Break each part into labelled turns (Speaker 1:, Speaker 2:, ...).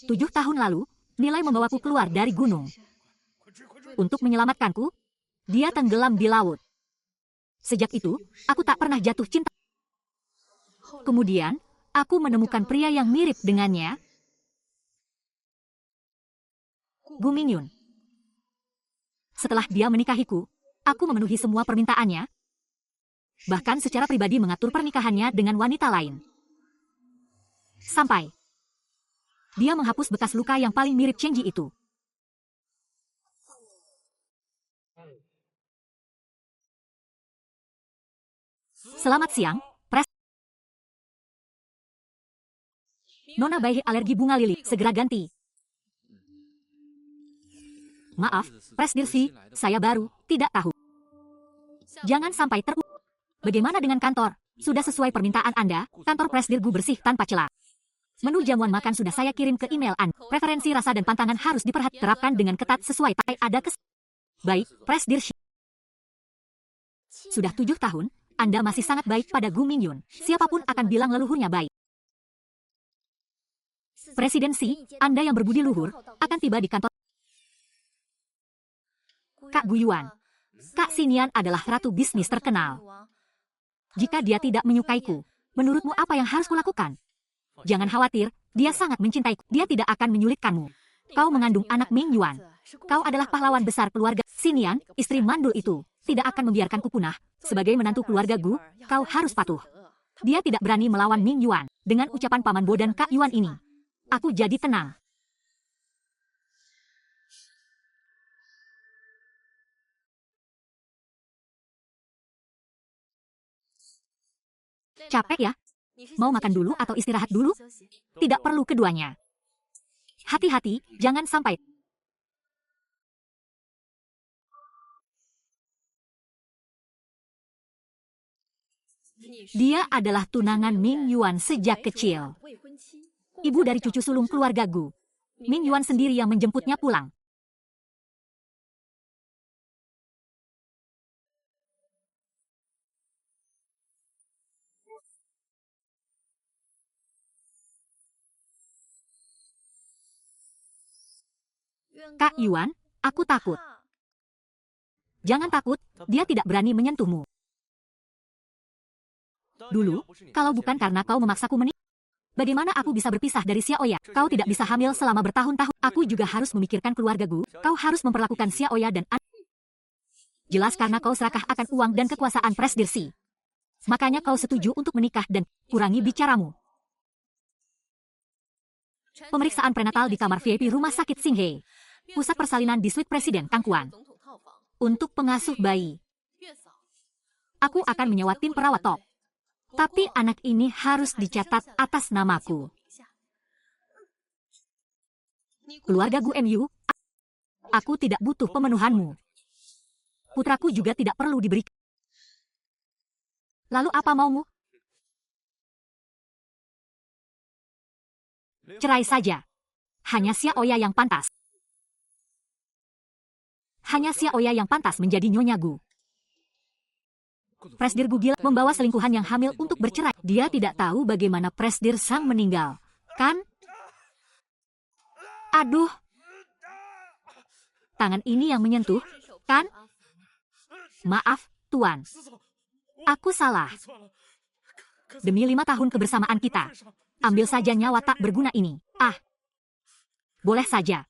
Speaker 1: 7 tahun lalu, Nilai membawaku keluar dari gunung. Untuk menyelamatkanku, dia tenggelam di laut. Sejak itu, aku tak pernah jatuh cinta. Kemudian, aku menemukan pria yang mirip dengannya, Gu Mingyun. Setelah dia menikahiku, aku memenuhi semua permintaannya, bahkan secara pribadi mengatur pernikahannya dengan wanita lain. Sampai dia menghapus bekas luka yang paling mirip Chengji itu. Selamat siang, Pres. Nona Bai alergi bunga lili, segera ganti. Maaf, Presdirsi, saya baru, tidak tahu. Jangan sampai Bagaimana dengan kantor? Sudah sesuai permintaan Anda, kantor Presdirgu bersih tanpa celah. Menu jamuan makan sudah saya kirim ke email Anda. Preferensi rasa dan pantangan harus diperhatikan dengan ketat sesuai ada Baik, Presdirsi. Sudah 7 tahun, Anda masih sangat baik pada Gu Mingyun. Siapapun akan bilang leluhurnya baik. Presidensi, Anda yang berbudi luhur, akan tiba di kantor. Kak Gu Yuan. Kak Xinian adalah ratu bisnis terkenal. Jika dia tidak menyukaiku, menurutmu apa yang harus kulakukan? Jangan khawatir, dia sangat mencintaiku. Dia tidak akan menyulitkanmu. Kau mengandung anak Ming Yuan. Kau adalah pahlawan besar keluarga. Xinian, istri mandul itu, tidak akan membiarkanku punah. Sebagai menantu keluarga Gu, kau harus patuh. Dia tidak berani melawan Ming Yuan. Dengan ucapan Paman Bo dan Kak Yuan ini, aku jadi tenang. Capek ya? Mau makan dulu atau istirahat dulu? Tidak perlu keduanya. Hati-hati, jangan sampai. Dia adalah tunangan Ming Yuan sejak kecil. Ibu dari cucu sulung keluarga Gu. Ming Yuan sendiri yang menjemputnya pulang. Kak Yuan, aku takut. Jangan takut, dia tidak berani menyentuhmu. Dulu, kalau bukan karena kau memaksaku menikah, bagaimana aku bisa berpisah dari Xiaoya? Kau tidak bisa hamil selama bertahun-tahun. Aku juga harus memikirkan keluarga Gu. Kau harus memperlakukan Xiaoya dan jelas karena kau serakah akan uang dan kekuasaan Presdirsi. Makanya kau setuju untuk menikah dan kurangi bicaramu. Pemeriksaan prenatal di kamar VIP Rumah Sakit Xinghe. Pusat persalinan di suite Presiden Kangkuan. Untuk pengasuh bayi. Aku akan menyewa tim perawat top. Tapi anak ini harus dicatat atas namaku. Keluarga Gu MU, aku tidak butuh pemenuhanmu. Putraku juga tidak perlu diberi. Lalu apa maumu? Cerai saja. Hanya Xiaoya yang pantas. Hanya Xiaoya yang pantas menjadi Nyonya Gu. Presdir Gu gila membawa selingkuhan yang hamil untuk bercerai. Dia tidak tahu bagaimana Presdir Sang meninggal, kan? Aduh. Tangan ini yang menyentuh, kan? Maaf, Tuan. Aku salah. Demi 5 tahun kebersamaan kita, ambil saja nyawa tak berguna ini. Boleh saja.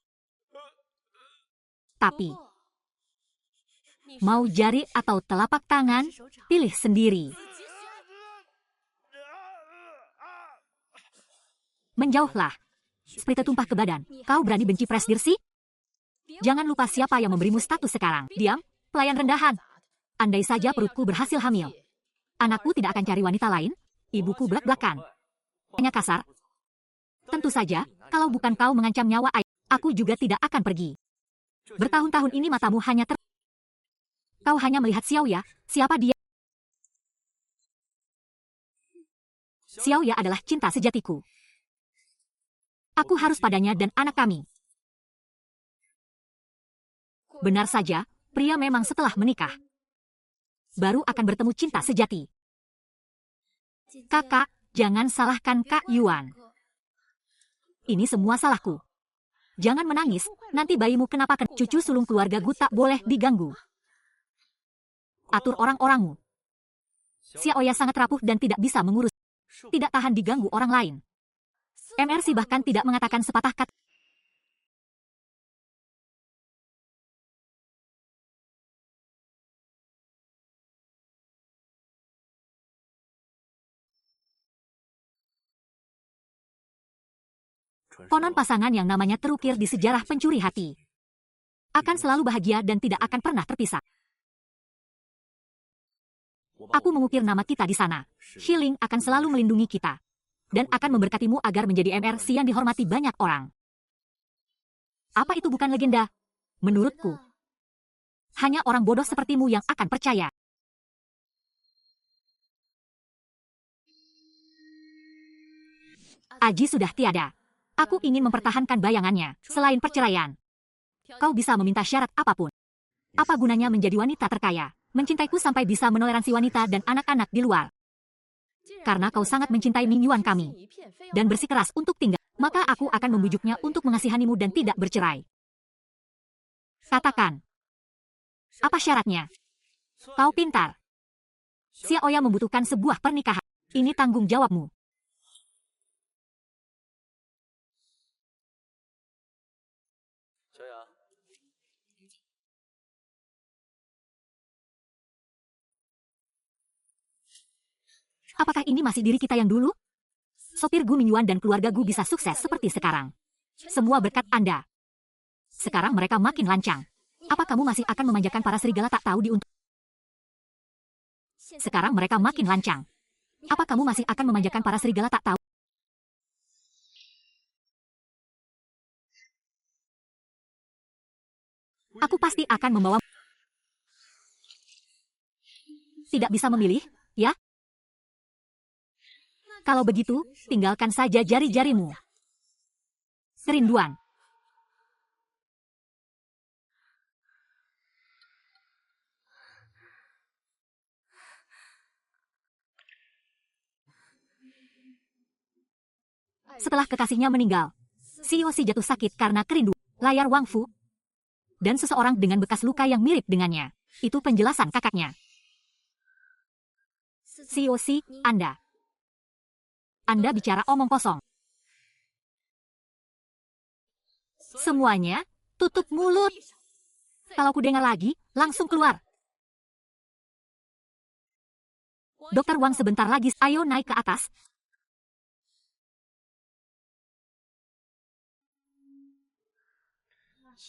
Speaker 1: Tapi, mau jari atau telapak tangan, pilih sendiri. Menjauhlah. Sprite tumpah ke badan. Kau berani benci Presdirsi? Jangan lupa siapa yang memberimu status sekarang. Diam, pelayan rendahan. Andai saja perutku berhasil hamil, anakku tidak akan cari wanita lain. Ibuku belak-belakan. Hanya kasar. Tentu saja, kalau bukan kau mengancam nyawa ayah, aku juga tidak akan pergi. Bertahun-tahun ini matamu hanya Kau hanya melihat Xiaoya, siapa dia? Xiaoya adalah cinta sejatiku. Aku harus padanya dan anak kami. Benar saja, pria memang setelah menikah baru akan bertemu cinta sejati. Kakak, jangan salahkan Kak Yuan. Ini semua salahku. Jangan menangis, nanti bayimu kenapa cucu sulung keluarga Gu tak boleh diganggu. Atur orang-orangmu. Xiaoya sangat rapuh dan tidak bisa mengurus. Tidak tahan diganggu orang lain. MRC bahkan tidak mengatakan sepatah kata. Konon pasangan yang namanya terukir di sejarah pencuri hati. Akan selalu bahagia dan tidak akan pernah terpisah. Aku mengukir nama kita di sana. Xiling akan selalu melindungi kita. Dan akan memberkatimu agar menjadi MRC yang dihormati banyak orang. Apa itu bukan legenda? Menurutku. Hanya orang bodoh sepertimu yang akan percaya. Aji sudah tiada. Aku ingin mempertahankan bayangannya, selain perceraian. Kau bisa meminta syarat apapun. Apa gunanya menjadi wanita terkaya, mencintaiku sampai bisa menoleransi wanita dan anak-anak di luar? Karena kau sangat mencintai Ming Yuan kami, dan bersikeras untuk tinggal, maka aku akan membujuknya untuk mengasihanimu dan tidak bercerai. Katakan. Apa syaratnya? Kau pintar. Xiaoya membutuhkan sebuah pernikahan. Ini tanggung jawabmu. Apakah ini masih diri kita yang dulu? Sopir Gu Mingyuan dan keluarga Gu bisa sukses seperti sekarang. Semua berkat Anda. Sekarang mereka makin lancang. Apa kamu masih akan memanjakan para serigala tak tahu diuntung? Sekarang mereka makin lancang. Apa kamu masih akan memanjakan para serigala tak tahu? Aku pasti akan membawa. Tidak bisa memilih, ya? Kalau begitu, tinggalkan saja jari-jarimu. Kerinduan. Setelah kekasihnya meninggal, Xiaoxi jatuh sakit karena kerinduan. Layar Wang Fu dan seseorang dengan bekas luka yang mirip dengannya. Itu penjelasan kakaknya. Xiaoxi, Anda bicara omong kosong. Semuanya, tutup mulut. Kalau ku dengar lagi, langsung keluar. Dokter Wang sebentar lagi, ayo naik ke atas.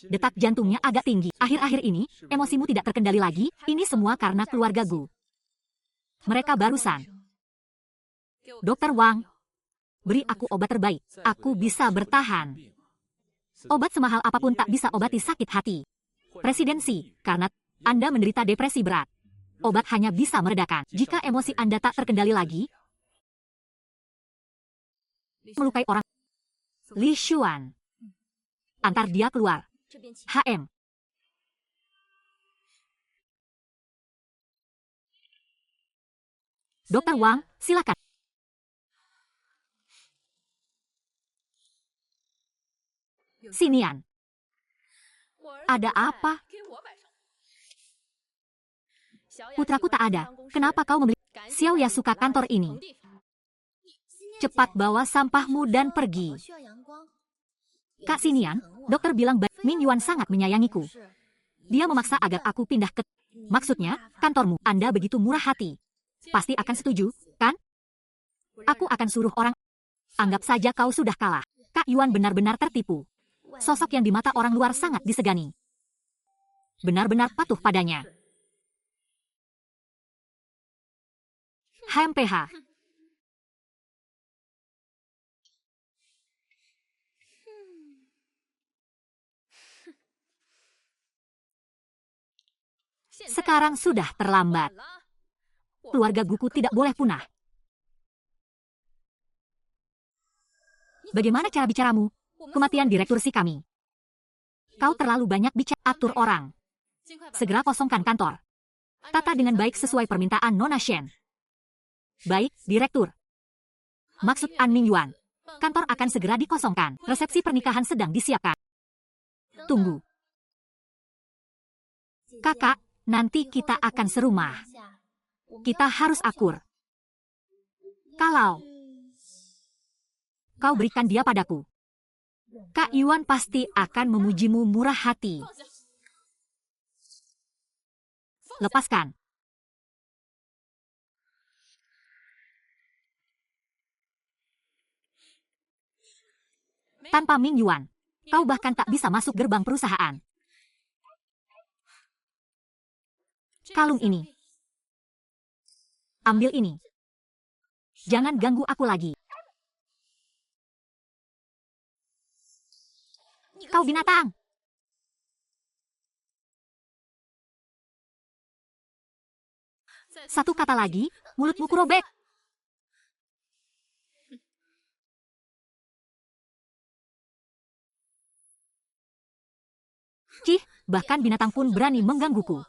Speaker 1: Detak jantungnya agak tinggi. Akhir-akhir ini, emosimu tidak terkendali lagi. Ini semua karena keluarga Gu. Mereka barusan. Dokter Wang, beri aku obat terbaik. Aku bisa bertahan. Obat semahal apapun tak bisa obati sakit hati. Presidensi, karena Anda menderita depresi berat. Obat hanya bisa meredakan. Jika emosi Anda tak terkendali lagi, melukai orang. Li Xuan. Antar dia keluar. HM. Dokter Wang, silakan. Sinian. Ada apa? Putraku tak ada. Kenapa kau membeli? Xiaoya suka kantor ini. Cepat bawa sampahmu dan pergi. Kak Sinian, dokter bilang Ming Yuan sangat menyayangiku. Dia memaksa agar aku pindah ke... Maksudnya, kantormu. Anda begitu murah hati. Pasti akan setuju, kan? Aku akan suruh orang... Anggap saja kau sudah kalah. Kak Yuan benar-benar tertipu. Sosok yang di mata orang luar sangat disegani. Benar-benar patuh padanya. HMPH. Sekarang sudah terlambat. Keluarga Guku tidak boleh punah. Bagaimana cara bicaramu? Kematian direktur si kami. Kau terlalu banyak bicara, atur orang. Segera kosongkan kantor. Tata dengan baik sesuai permintaan Nona Shen. Baik, direktur. Maksud An Ming Yuan. Kantor akan segera dikosongkan. Resepsi pernikahan sedang disiapkan. Tunggu. Kakak, nanti kita akan serumah. Kita harus akur. Kalau kau berikan dia padaku, Kak Yuan pasti akan memujimu murah hati. Lepaskan. Tanpa Ming Yuan, kau bahkan tak bisa masuk gerbang perusahaan. Kalung ini. Ambil ini. Jangan ganggu aku lagi. Kau binatang. Satu kata lagi, mulutmu kurobek. Cih, bahkan binatang pun berani menggangguku.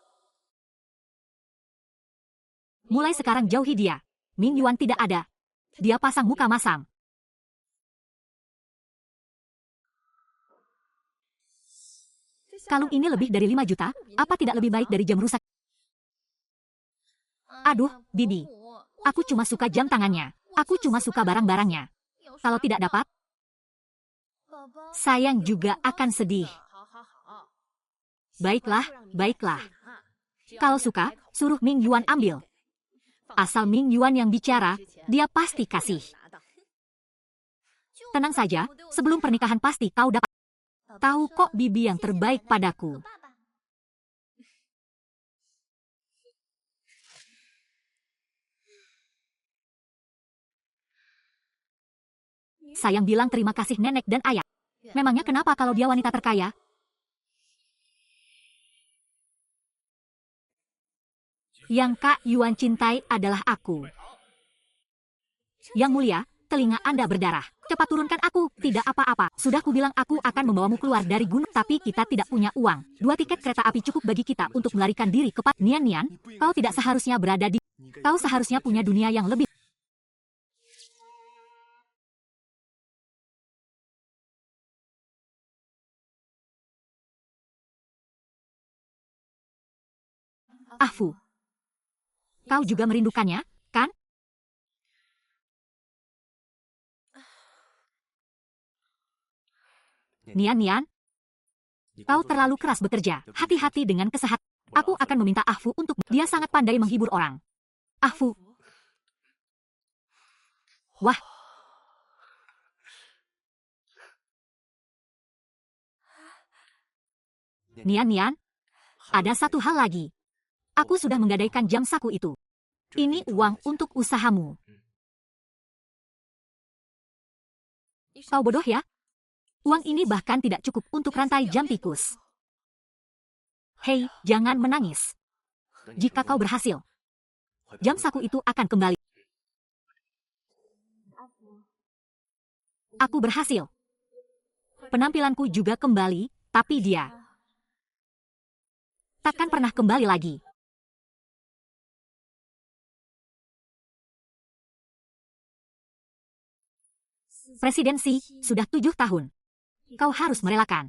Speaker 1: Mulai sekarang jauhi dia. Ming Yuan tidak ada. Dia pasang muka masam. Kalung ini lebih dari 5 juta, apa tidak lebih baik dari jam rusak? Aduh, Bibi. Aku cuma suka jam tangannya. Aku cuma suka barang-barangnya. Kalau tidak dapat, sayang juga akan sedih. Baiklah, baiklah. Kalau suka, suruh Ming Yuan ambil. Asal Ming Yuan yang bicara, dia pasti kasih. Tenang saja, sebelum pernikahan pasti kau dapat. Tahu kok bibi yang terbaik padaku. Sayang bilang terima kasih nenek dan ayah. Memangnya kenapa kalau dia wanita terkaya? Yang Kak Yuan cintai adalah aku. Yang mulia, telinga Anda berdarah. Cepat turunkan aku, tidak apa-apa. Sudah kubilang aku akan membawamu keluar dari gunung, tapi kita tidak punya uang. 2 tiket kereta api cukup bagi kita untuk melarikan diri ke Nian Nian. Kau tidak seharusnya berada di... Kau seharusnya punya dunia yang lebih... Ahfu. Kau juga merindukannya, kan? Nian Nian, kau terlalu keras bekerja. Hati-hati dengan kesehatan. Aku akan meminta Ahfu untuk... Dia sangat pandai menghibur orang. Ahfu. Wah. Nian Nian, ada satu hal lagi. Aku sudah menggadaikan jam saku itu. Ini uang untuk usahamu. Kau bodoh ya? Uang ini bahkan tidak cukup untuk rantai jam tikus. Hei, jangan menangis. Jika kau berhasil, jam saku itu akan kembali. Aku berhasil. Penampilanku juga kembali, tapi dia takkan pernah kembali lagi. Presidensi, sudah 7 tahun. Kau harus merelakan.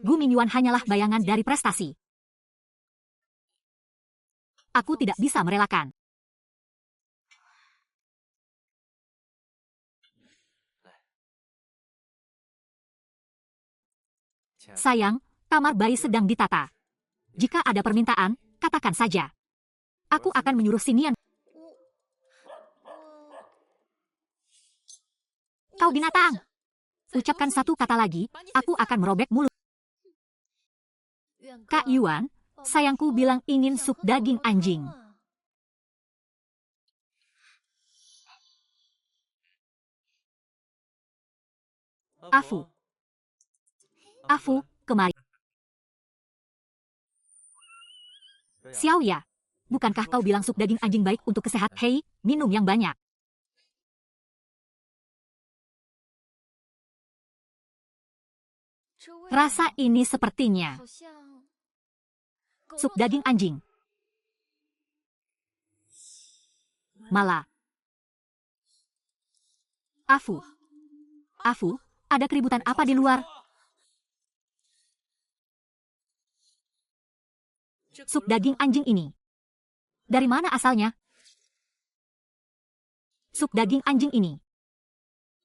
Speaker 1: Gu Mingyuan hanyalah bayangan dari prestasi. Aku tidak bisa merelakan. Sayang, kamar bayi sedang ditata. Jika ada permintaan, katakan saja. Aku akan menyuruh Sinian. Kau binatang. Ucapkan satu kata lagi, aku akan merobek mulut. Kak Yuan, sayangku bilang ingin sup daging anjing. Ahfu. Ahfu, kemari. Xiao ya, bukankah kau bilang sup daging anjing baik untuk kesehatan? Hei, minum yang banyak. Rasa ini sepertinya sup daging anjing. Malah. Afu. Afu, ada keributan apa di luar? Sup daging anjing ini. Dari mana asalnya? Sup daging anjing ini.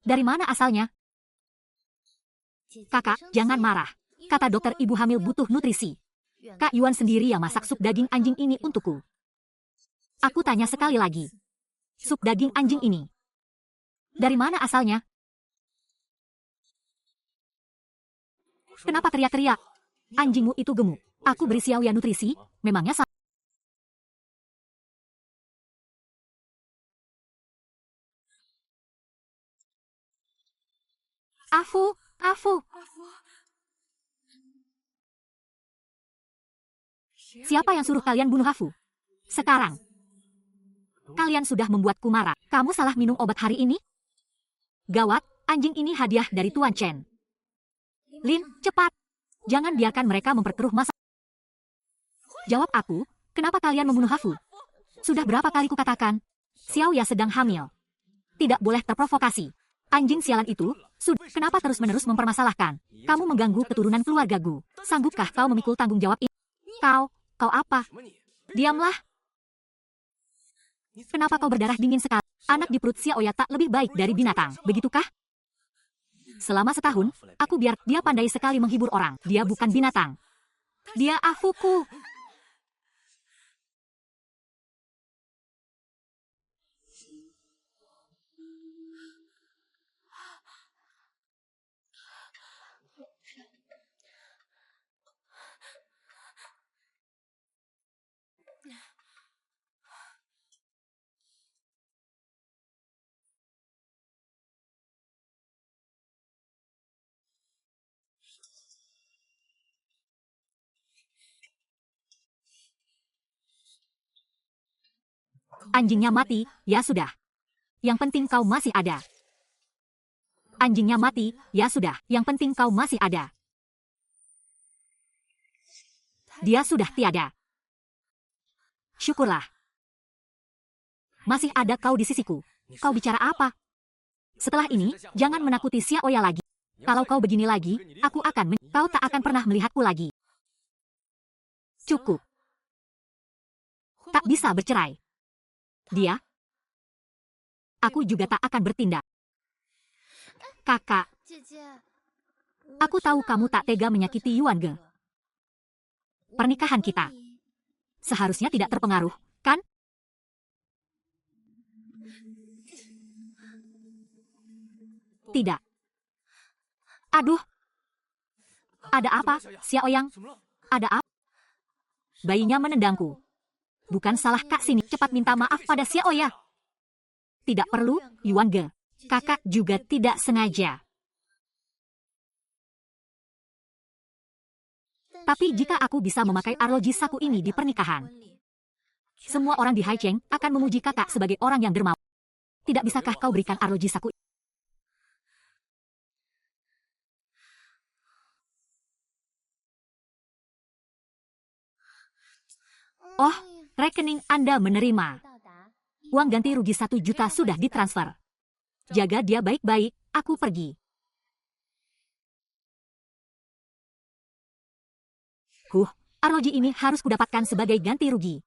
Speaker 1: Dari mana asalnya? Kakak, jangan marah. Kata dokter ibu hamil butuh nutrisi. Kak Yuan sendiri yang masak sup daging anjing ini untukku. Aku tanya sekali lagi. Sup daging anjing ini. Dari mana asalnya? Kenapa teriak-teriak? Anjingmu itu gemuk. Aku beri Xiaoya nutrisi, memangnya salah. Afu, Afu. Siapa yang suruh kalian bunuh Afu? Sekarang. Kalian sudah membuatku marah. Kamu salah minum obat hari ini? Gawat, anjing ini hadiah dari Tuan Chen. Lin, cepat. Jangan biarkan mereka memperkeruh masalah. Jawab aku, kenapa kalian membunuh Afu? Sudah berapa kali kukatakan? Xiaoya sedang hamil. Tidak boleh terprovokasi. Anjing sialan itu, kenapa terus-menerus mempermasalahkan? Kamu mengganggu keturunan keluargaku. Sanggupkah kau memikul tanggung jawab ini? Kau apa? Diamlah. Kenapa kau berdarah dingin sekali? Anak di perut Xiaoya tak lebih baik dari binatang, begitukah? Selama setahun, aku biar dia pandai sekali menghibur orang. Dia bukan binatang. Dia Afuku. Anjingnya mati, ya sudah. Yang penting kau masih ada. Anjingnya mati, ya sudah. Yang penting kau masih ada. Dia sudah tiada. Syukurlah. Masih ada kau di sisiku. Kau bicara apa? Setelah ini, jangan menakuti Xiaoya lagi. Kalau kau begini lagi, aku akan kau tak akan pernah melihatku lagi. Cukup. Tak bisa bercerai. Dia. Aku juga tak akan bertindak. Kakak. Aku tahu kamu tak tega menyakiti Yuan Ge. Pernikahan kita seharusnya tidak terpengaruh, kan? Tidak. Aduh. Ada apa, Xiaoyang? Ada apa? Bayinya menendangku. Bukan salah Kak sini. Cepat minta maaf pada Xiaoya. Tidak perlu, Yuan Ge. Kakak juga tidak sengaja. Tapi jika aku bisa memakai arloji saku ini di pernikahan, semua orang di Haicheng akan memuji kakak sebagai orang yang dermawan. Tidak bisakah kau berikan arloji saku? Oh, rekening Anda menerima. Uang ganti rugi 1 juta sudah ditransfer. Jaga dia baik-baik, aku pergi. Arloji ini harus kudapatkan sebagai ganti rugi.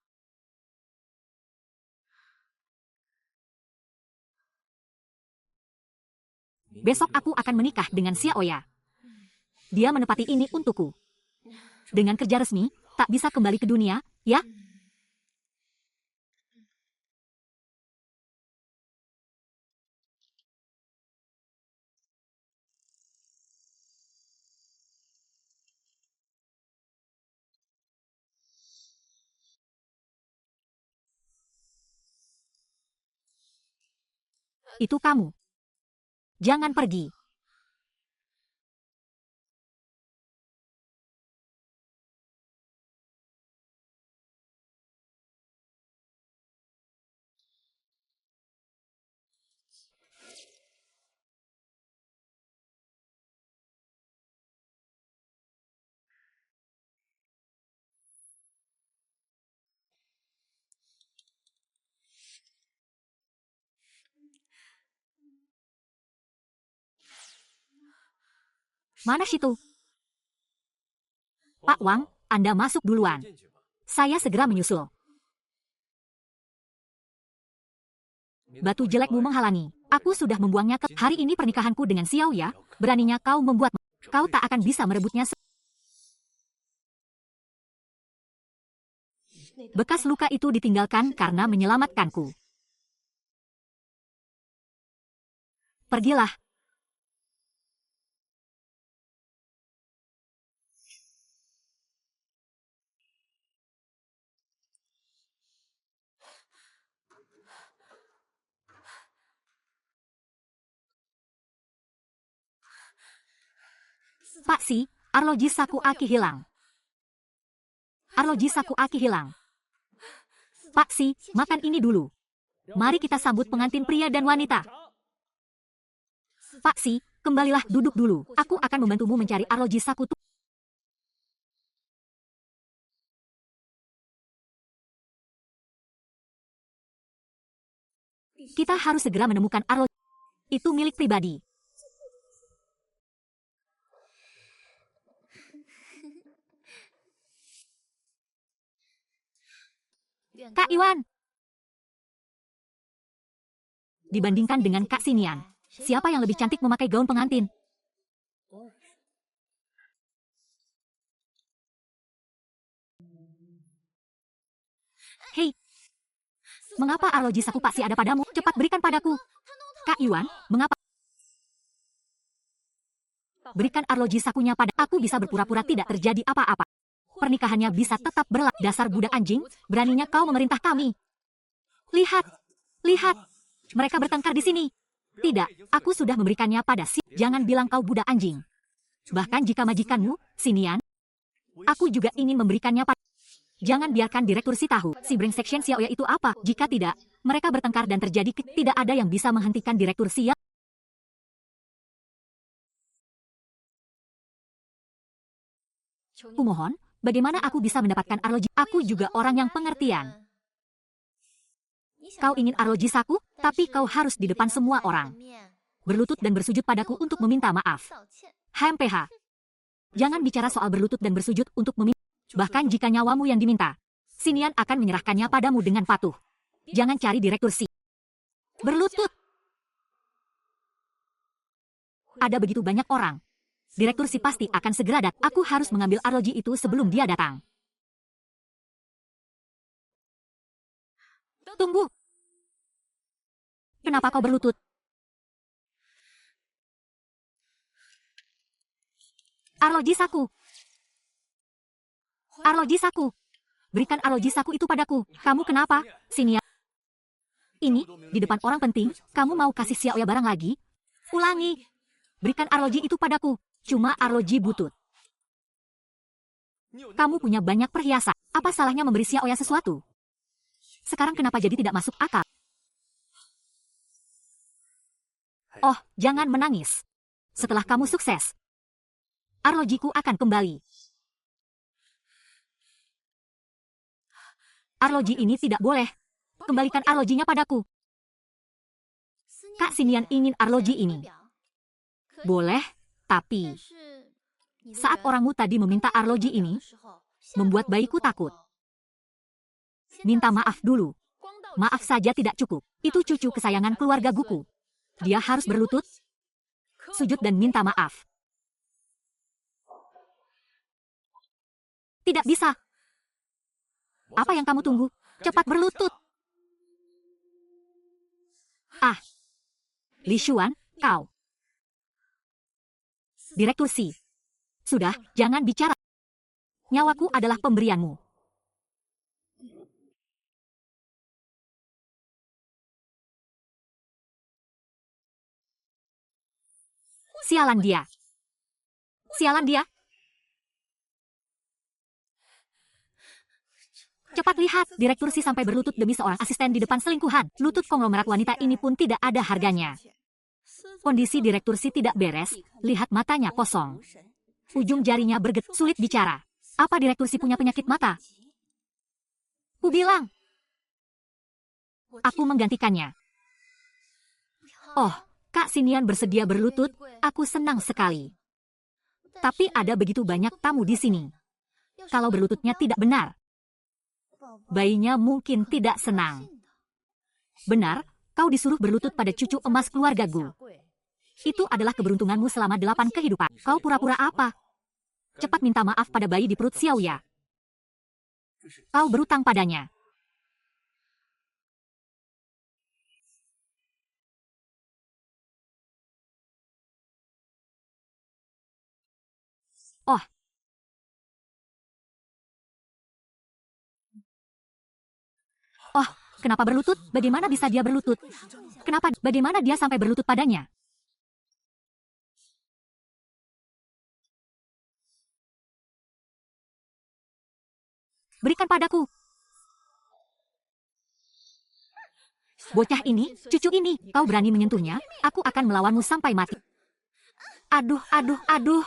Speaker 1: Besok aku akan menikah dengan Xiaoya. Dia menepati ini untukku. Dengan kerja resmi, tak bisa kembali ke dunia, ya? Itu kamu. Jangan pergi. Mana situ? Pak Wang, Anda masuk duluan. Saya segera menyusul. Batu jelekmu menghalangi. Aku sudah membuangnya ke... Hari ini pernikahanku dengan Xiao Ya. Beraninya kau membuat... Kau tak akan bisa merebutnya. Bekas luka itu ditinggalkan karena menyelamatkanku. Pergilah. Pak Si, arloji saku Aki hilang. Arloji saku Aki hilang. Pak Si, makan ini dulu. Mari kita sambut pengantin pria dan wanita. Pak Si, kembalilah duduk dulu. Aku akan membantumu mencari arloji saku. Kita harus segera menemukan arloji. Itu milik pribadi. Kak Iwan. Dibandingkan dengan Kak Xinian, siapa yang lebih cantik memakai gaun pengantin? Hei, mengapa arloji saku Pak Si ada padamu? Cepat berikan padaku. Kak Iwan, mengapa? Berikan arloji sakunya pada aku, bisa berpura-pura tidak terjadi apa-apa. Pernikahannya bisa tetap berlaku. Dasar budak anjing, beraninya kau memerintah kami. Lihat, lihat. Mereka bertengkar di sini. Tidak, aku sudah memberikannya pada si. Jangan bilang kau budak anjing. Bahkan jika majikanmu, Xinian, aku juga ingin memberikannya pada. Jangan biarkan Direktur Si tahu. Si brengsek Shen Xiaoya itu apa? Jika tidak, mereka bertengkar dan terjadi tidak ada yang bisa menghentikan Direktur Si. Kumohon, bagaimana aku bisa mendapatkan arloji? Aku juga orang yang pengertian. Kau ingin arloji saku, tapi kau harus di depan semua orang. Berlutut dan bersujud padaku untuk meminta maaf. HMPH. Jangan bicara soal berlutut dan bersujud untuk meminta. Bahkan jika nyawamu yang diminta, Xinian akan menyerahkannya padamu dengan patuh. Jangan cari Direktur Si. Berlutut. Ada begitu banyak orang. Direktur Si pasti akan segera datang. Aku harus mengambil arloji itu sebelum dia datang. Tunggu. Kenapa kau berlutut? Arloji saku. Arloji saku. Berikan arloji saku itu padaku. Kamu kenapa, Xinian? Ini, di depan orang penting, kamu mau kasih Xiaoya barang lagi? Ulangi. Berikan arloji itu padaku. Cuma arloji butut. Kamu punya banyak perhiasan. Apa salahnya memberi Xiaoya sesuatu? Sekarang kenapa jadi tidak masuk akal? Oh, jangan menangis. Setelah kamu sukses, arlojiku akan kembali. Arloji ini tidak boleh. Kembalikan arlojinya padaku. Kak Xinian ingin arloji ini. Boleh, tapi saat orangmu tadi meminta arloji ini, membuat bayiku takut. Minta maaf dulu. Maaf saja tidak cukup. Itu cucu kesayangan keluarga Guku. Dia harus berlutut, sujud dan minta maaf. Tidak bisa. Apa yang kamu tunggu? Cepat berlutut. Ah, Li Xuan, kau. Direktur Si. Sudah, jangan bicara. Nyawaku adalah pemberianmu. Sialan dia. Sialan dia. Cepat lihat, Direktur Si sampai berlutut demi seorang asisten di depan selingkuhan. Lutut konglomerat wanita ini pun tidak ada harganya. Kondisi Direktur Si tidak beres, lihat matanya kosong. Ujung jarinya bergetar, sulit bicara. Apa Direktur Si punya penyakit mata? Ku bilang. Aku menggantikannya. Oh, Kak Xinian bersedia berlutut, aku senang sekali. Tapi ada begitu banyak tamu di sini. Kalau berlututnya tidak benar, bayinya mungkin tidak senang. Benar, kau disuruh berlutut pada cucu emas keluarga Gu. Itu adalah keberuntunganmu selama 8 kehidupan. Kau pura-pura apa? Cepat minta maaf pada bayi di perut Xiaoya. Kau berutang padanya. Oh. Oh, kenapa berlutut? Bagaimana bisa dia berlutut? Kenapa? Bagaimana dia sampai berlutut padanya? Berikan padaku. Bocah ini, cucu ini, kau berani menyentuhnya, aku akan melawanmu sampai mati. Aduh, aduh, aduh.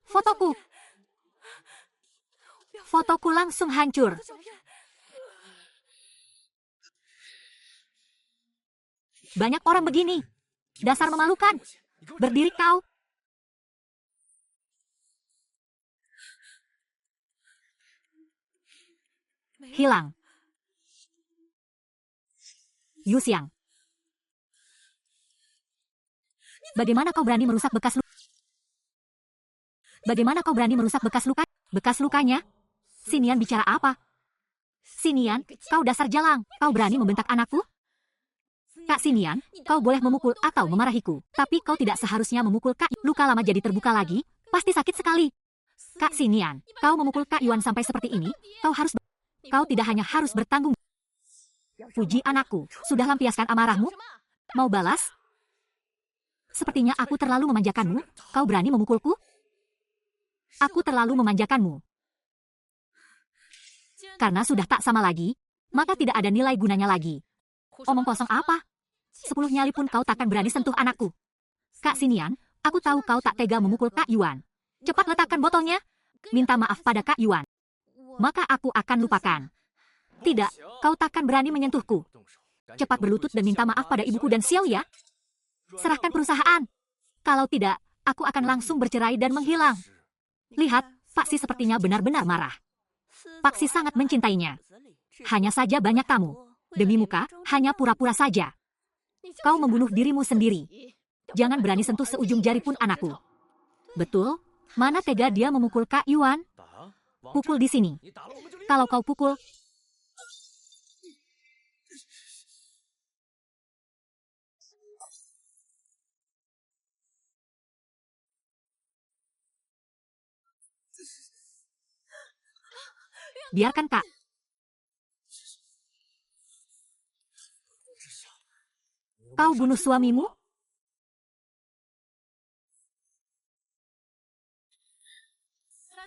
Speaker 1: Fotoku. Fotoku langsung hancur. Banyak orang begini. Dasar memalukan. Berdiri kau. Hilang. Yu Xiang. Bagaimana kau berani merusak bekas luka? Bagaimana kau berani merusak bekas luka? Bekas lukanya? Xinian bicara apa? Xinian, kau dasar jalang. Kau berani membentak anakku? Kak Xinian, kau boleh memukul atau memarahiku. Tapi kau tidak seharusnya memukul Kak. Luka lama jadi terbuka lagi. Pasti sakit sekali. Kak Xinian, kau memukul Kak Yuan sampai seperti ini. Kau tidak hanya harus bertanggung. Puji anakku, sudah lampiaskan amarahmu? Mau balas? Sepertinya aku terlalu memanjakanmu. Kau berani memukulku? Aku terlalu memanjakanmu. Karena sudah tak sama lagi, maka tidak ada nilai gunanya lagi. Omong kosong apa? 10 nyali pun kau takkan berani sentuh anakku. Kak Xinian, aku tahu kau tak tega memukul Kak Yuan. Cepat letakkan botolnya. Minta maaf pada Kak Yuan. Maka aku akan lupakan. Tidak, kau takkan berani menyentuhku. Cepat berlutut dan minta maaf pada ibuku dan Xiaoya. Serahkan perusahaan. Kalau tidak, aku akan langsung bercerai dan menghilang. Lihat, Pak Si sepertinya benar-benar marah. Pak Si sangat mencintainya. Hanya saja banyak tamu. Demi muka, hanya pura-pura saja. Kau membunuh dirimu sendiri. Jangan berani sentuh seujung jari pun anakku. Betul? Mana tega dia memukul Kak Yuan? Pukul di sini. Kalau kau pukul... Biarkan Kak. Kau bunuh suamimu?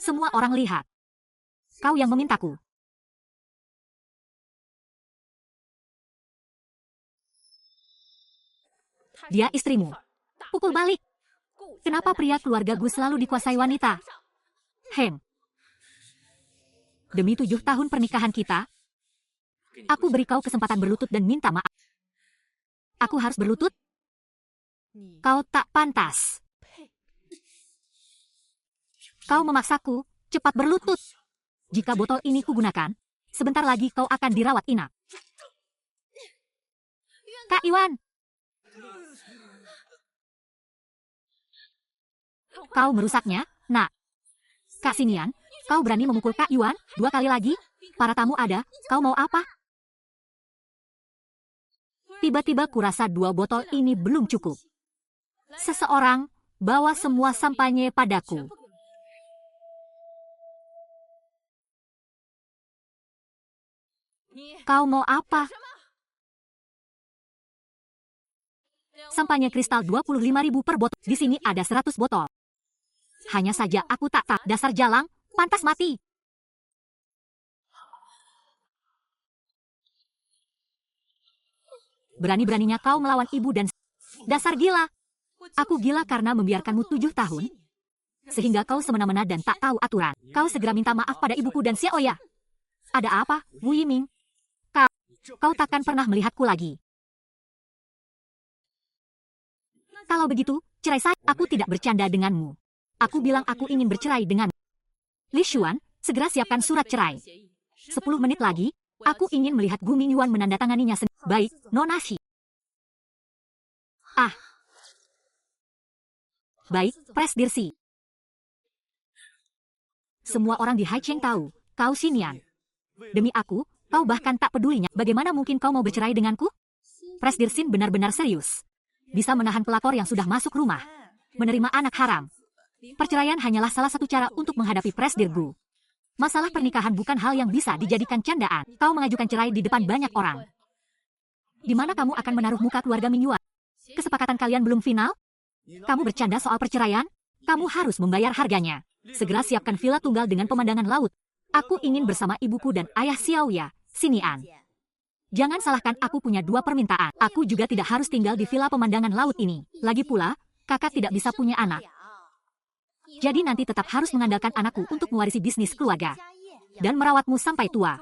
Speaker 1: Semua orang lihat. Kau yang memintaku. Dia istrimu. Pukul balik. Kenapa pria keluarga Gu selalu dikuasai wanita? Demi 7 tahun pernikahan kita, aku beri kau kesempatan berlutut dan minta maaf. Aku harus berlutut? Kau tak pantas. Kau memaksaku, cepat berlutut. Jika botol ini kugunakan, sebentar lagi kau akan dirawat inap. Kak Yuan. Kau merusaknya, nak. Kak Xinian, kau berani memukul Kak Yuan 2 kali lagi? Para tamu ada, kau mau apa? Tiba-tiba kurasa 2 botol ini belum cukup. Seseorang bawa semua sampahnya padaku. Kau mau apa? Sampahnya kristal 25.000 per botol. Di sini ada 100 botol. Hanya saja aku tak tahu. Dasar jalang, pantas mati. Berani-beraninya kau melawan ibu dan... Dasar gila. Aku gila karena membiarkanmu 7 tahun. Sehingga kau semena-mena dan tak tahu aturan. Kau segera minta maaf pada ibuku dan Xiaoya. Ada apa, Wu Yiming? Kau takkan pernah melihatku lagi. Kalau begitu, cerai saja. Aku tidak bercanda denganmu. Aku bilang aku ingin bercerai denganmu. Li Xuan, segera siapkan surat cerai. 10 menit lagi, aku ingin melihat Gu Mingyuan menandatanganinya sendiri. Baik, Nona Xi. Ah. Baik, Presdir Xi. Semua orang di Haicheng tahu, kau Xinian. Demi aku, kau bahkan tak pedulinya. Bagaimana mungkin kau mau bercerai denganku? Presdir Xin benar-benar serius. Bisa menahan pelakor yang sudah masuk rumah. Menerima anak haram. Perceraian hanyalah salah satu cara untuk menghadapi Presdir Gu. Masalah pernikahan bukan hal yang bisa dijadikan candaan. Kau mengajukan cerai di depan banyak orang. Di mana kamu akan menaruh muka keluarga Mingyuan? Kesepakatan kalian belum final? Kamu bercanda soal perceraian? Kamu harus membayar harganya. Segera siapkan villa tunggal dengan pemandangan laut. Aku ingin bersama ibuku dan ayah Xiaoya, Xinian. Jangan salahkan aku punya 2 permintaan. Aku juga tidak harus tinggal di villa pemandangan laut ini. Lagi pula, kakak tidak bisa punya anak. Jadi nanti tetap harus mengandalkan anakku untuk mewarisi bisnis keluarga. Dan merawatmu sampai tua.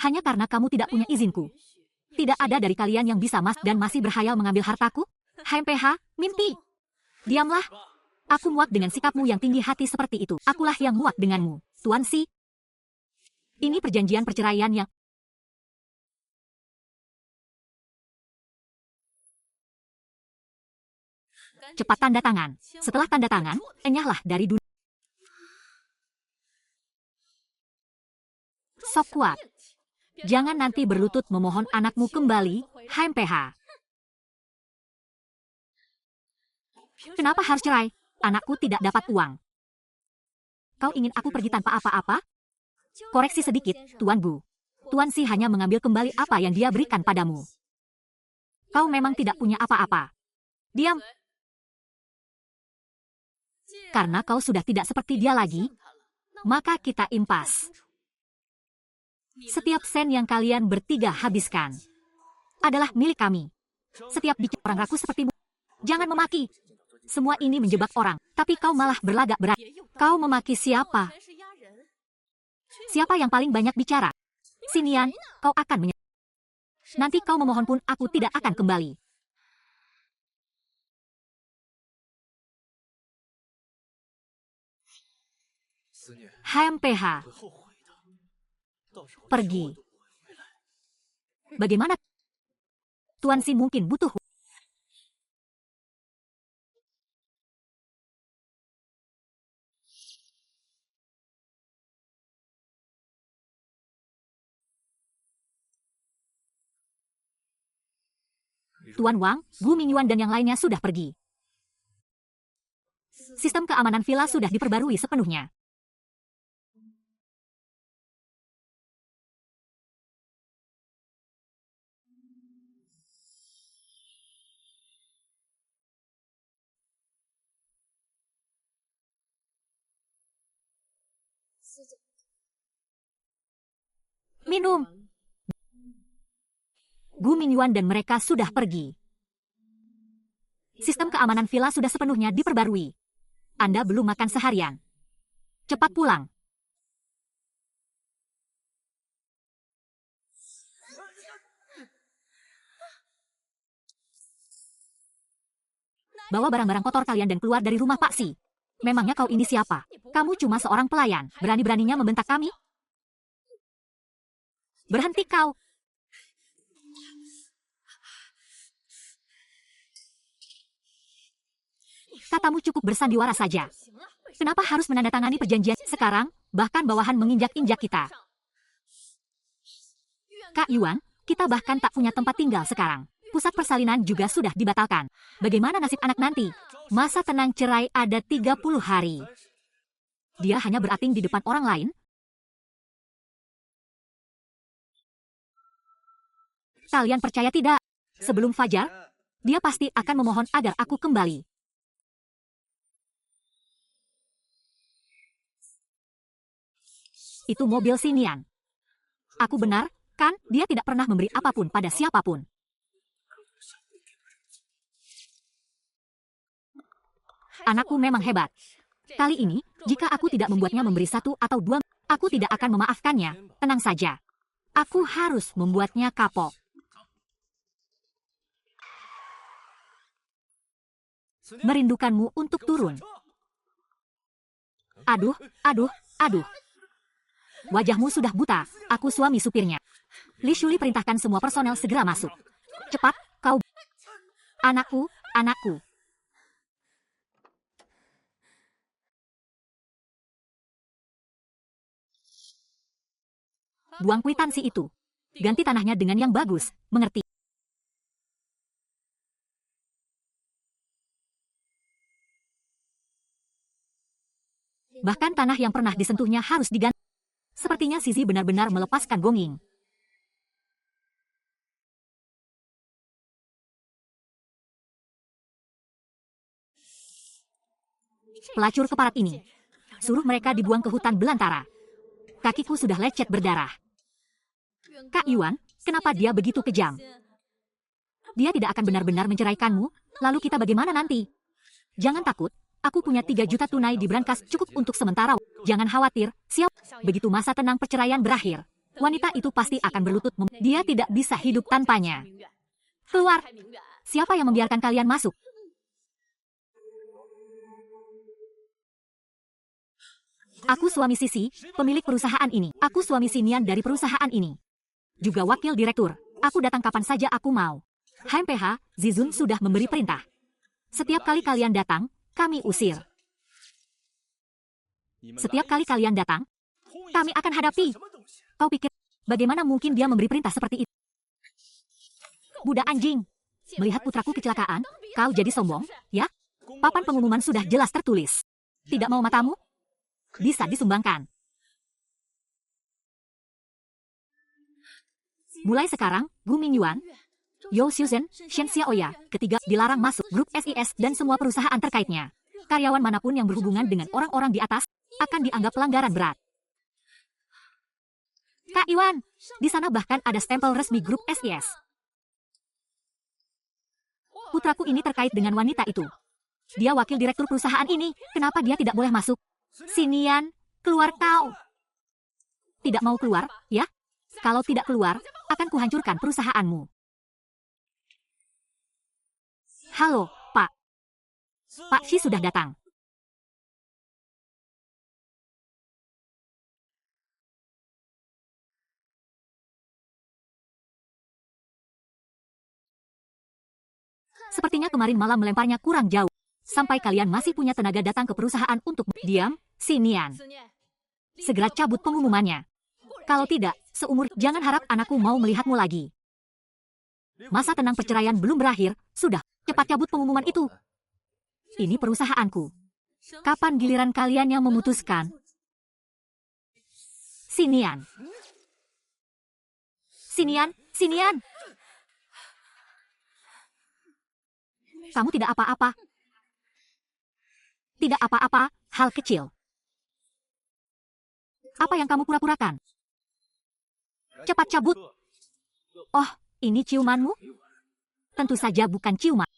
Speaker 1: Hanya karena kamu tidak punya izinku. Tidak ada dari kalian yang bisa dan masih berhayal mengambil hartaku? HMPH, mimpi. Diamlah. Aku muak dengan sikapmu yang tinggi hati seperti itu. Akulah yang muak denganmu, Tuan Si. Ini perjanjian perceraian yang... Cepat tanda tangan. Setelah tanda tangan, enyahlah dari dunia. Sok kuat. Jangan nanti berlutut memohon anakmu kembali, HMPH. Kenapa harus cerai? Anakku tidak dapat uang. Kau ingin aku pergi tanpa apa-apa? Koreksi sedikit, Tuan Bu. Tuan Si hanya mengambil kembali apa yang dia berikan padamu. Kau memang tidak punya apa-apa. Diam. Karena kau sudah tidak seperti dia lagi, maka kita impas. Setiap sen yang kalian bertiga habiskan adalah milik kami. Setiap bicara orang rakus sepertimu, jangan memaki. Semua ini menjebak orang, tapi kau malah berlagak berani. Kau memaki siapa? Siapa yang paling banyak bicara? Xinian, kau akan menyesal. Nanti kau memohon pun aku tidak akan kembali. HMPH. Pergi. Bagaimana? Tuan Si mungkin butuh. Tuan Wang, Gu Mingyuan dan yang lainnya sudah pergi. Sistem keamanan villa sudah diperbarui sepenuhnya. Minum. Gu Mingyuan dan mereka sudah pergi. Sistem keamanan villa sudah sepenuhnya diperbarui. Anda belum makan seharian. Cepat pulang. Bawa barang-barang kotor kalian dan keluar dari rumah Pak Si. Memangnya kau ini siapa? Kamu cuma seorang pelayan. Berani-beraninya membentak kami? Berhenti kau. Katamu cukup bersandiwara saja. Kenapa harus menandatangani perjanjian sekarang? Bahkan bawahan menginjak-injak kita. Kak Yuan, kita bahkan tak punya tempat tinggal sekarang. Pusat persalinan juga sudah dibatalkan. Bagaimana nasib anak nanti? Masa tenang cerai ada 30 hari. Dia hanya berating di depan orang lain. Kalian percaya tidak? Sebelum fajar, dia pasti akan memohon agar aku kembali. Itu mobil Xinian. Aku benar, kan? Dia tidak pernah memberi apapun pada siapapun. Anakku memang hebat. Kali ini, jika aku tidak membuatnya memberi 1 atau 2, aku tidak akan memaafkannya. Tenang saja. Aku harus membuatnya kapok. Merindukanmu untuk turun. Aduh, aduh, aduh. Wajahmu sudah buta, aku suami supirnya. Li Shuli perintahkan semua personel segera masuk. Cepat, kau. Anakku, anakku. Buang kwitansi itu. Ganti tanahnya dengan yang bagus, mengerti? Bahkan tanah yang pernah disentuhnya harus diganti. Sepertinya Sisi benar-benar melepaskan Gonging. Pelacur keparat ini. Suruh mereka dibuang ke hutan belantara. Kakiku sudah lecet berdarah. Kak Yuan, kenapa dia begitu kejam? Dia tidak akan benar-benar menceraikanmu, lalu kita bagaimana nanti? Jangan takut, aku punya 3 juta tunai di brankas cukup untuk sementara. Jangan khawatir, siap. Begitu masa tenang perceraian berakhir, wanita itu pasti akan berlutut. Dia tidak bisa hidup tanpanya. Keluar. Siapa yang membiarkan kalian masuk? Aku suami Sisi, pemilik perusahaan ini. Aku suami Sinian dari perusahaan ini. Juga wakil direktur. Aku datang kapan saja aku mau. HMPH, Zizun sudah memberi perintah. Setiap kali kalian datang, kami usir. Setiap kali kalian datang, kami akan hadapi. Kau pikir, bagaimana mungkin dia memberi perintah seperti itu? Budak anjing. Melihat putraku kecelakaan, kau jadi sombong, ya? Papan pengumuman sudah jelas tertulis. Tidak mau matamu? Bisa disumbangkan. Mulai sekarang, Gu Mingyuan, You Shuzhen, Shen Xiaoya, ketiga dilarang masuk grup SIS dan semua perusahaan terkaitnya. Karyawan manapun yang berhubungan dengan orang-orang di atas akan dianggap pelanggaran berat. Kak Iwan, di sana bahkan ada stempel resmi grup SIS. Putraku ini terkait dengan wanita itu. Dia wakil direktur perusahaan ini, kenapa dia tidak boleh masuk? Sinian, keluar kau. Tidak mau keluar, ya? Kalau tidak keluar, akan kuhancurkan perusahaanmu. Halo, Pak. Pak Shi sudah datang. Sepertinya kemarin malam melemparnya kurang jauh. Sampai kalian masih punya tenaga datang ke perusahaan untuk diam, Sinian. Segera cabut pengumumannya. Kalau tidak, seumur jangan harap anakku mau melihatmu lagi. Masa tenang perceraian belum berakhir, sudah, cepat cabut pengumuman itu. Ini perusahaanku. Kapan giliran kalian yang memutuskan? Sinian. Sinian, Sinian. Kamu tidak apa-apa. Tidak apa-apa, hal kecil. Apa yang kamu pura-purakan? Cepat cabut. Oh, ini ciumanmu? Tentu saja bukan ciuman.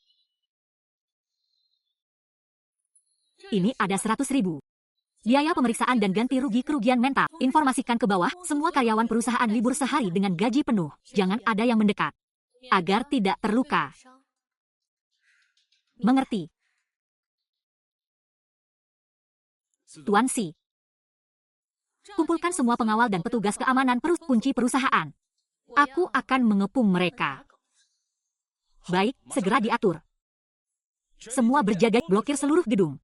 Speaker 1: Ini ada 100.000. Biaya pemeriksaan dan ganti rugi kerugian mental. Informasikan ke bawah, semua karyawan perusahaan libur sehari dengan gaji penuh. Jangan ada yang mendekat. Agar tidak terluka. Mengerti? Tuan Si. Kumpulkan semua pengawal dan petugas keamanan kunci perusahaan. Aku akan mengepung mereka. Baik, segera diatur. Semua berjaga, blokir seluruh gedung.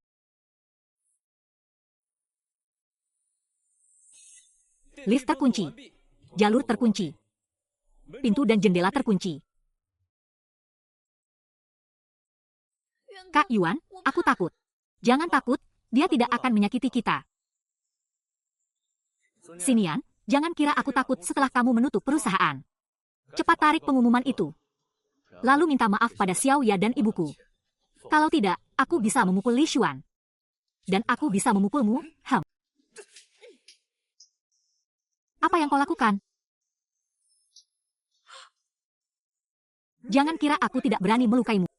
Speaker 1: Lift terkunci. Jalur terkunci. Pintu dan jendela terkunci. Kak Yuan, aku takut. Jangan takut, dia tidak akan menyakiti kita. Sinian, jangan kira aku takut setelah kamu menutup perusahaan. Cepat tarik pengumuman itu. Lalu minta maaf pada Xiaoya dan ibuku. Kalau tidak, aku bisa memukul Li Xuan. Dan aku bisa memukulmu, Apa yang kau lakukan? Jangan kira aku tidak berani melukaimu.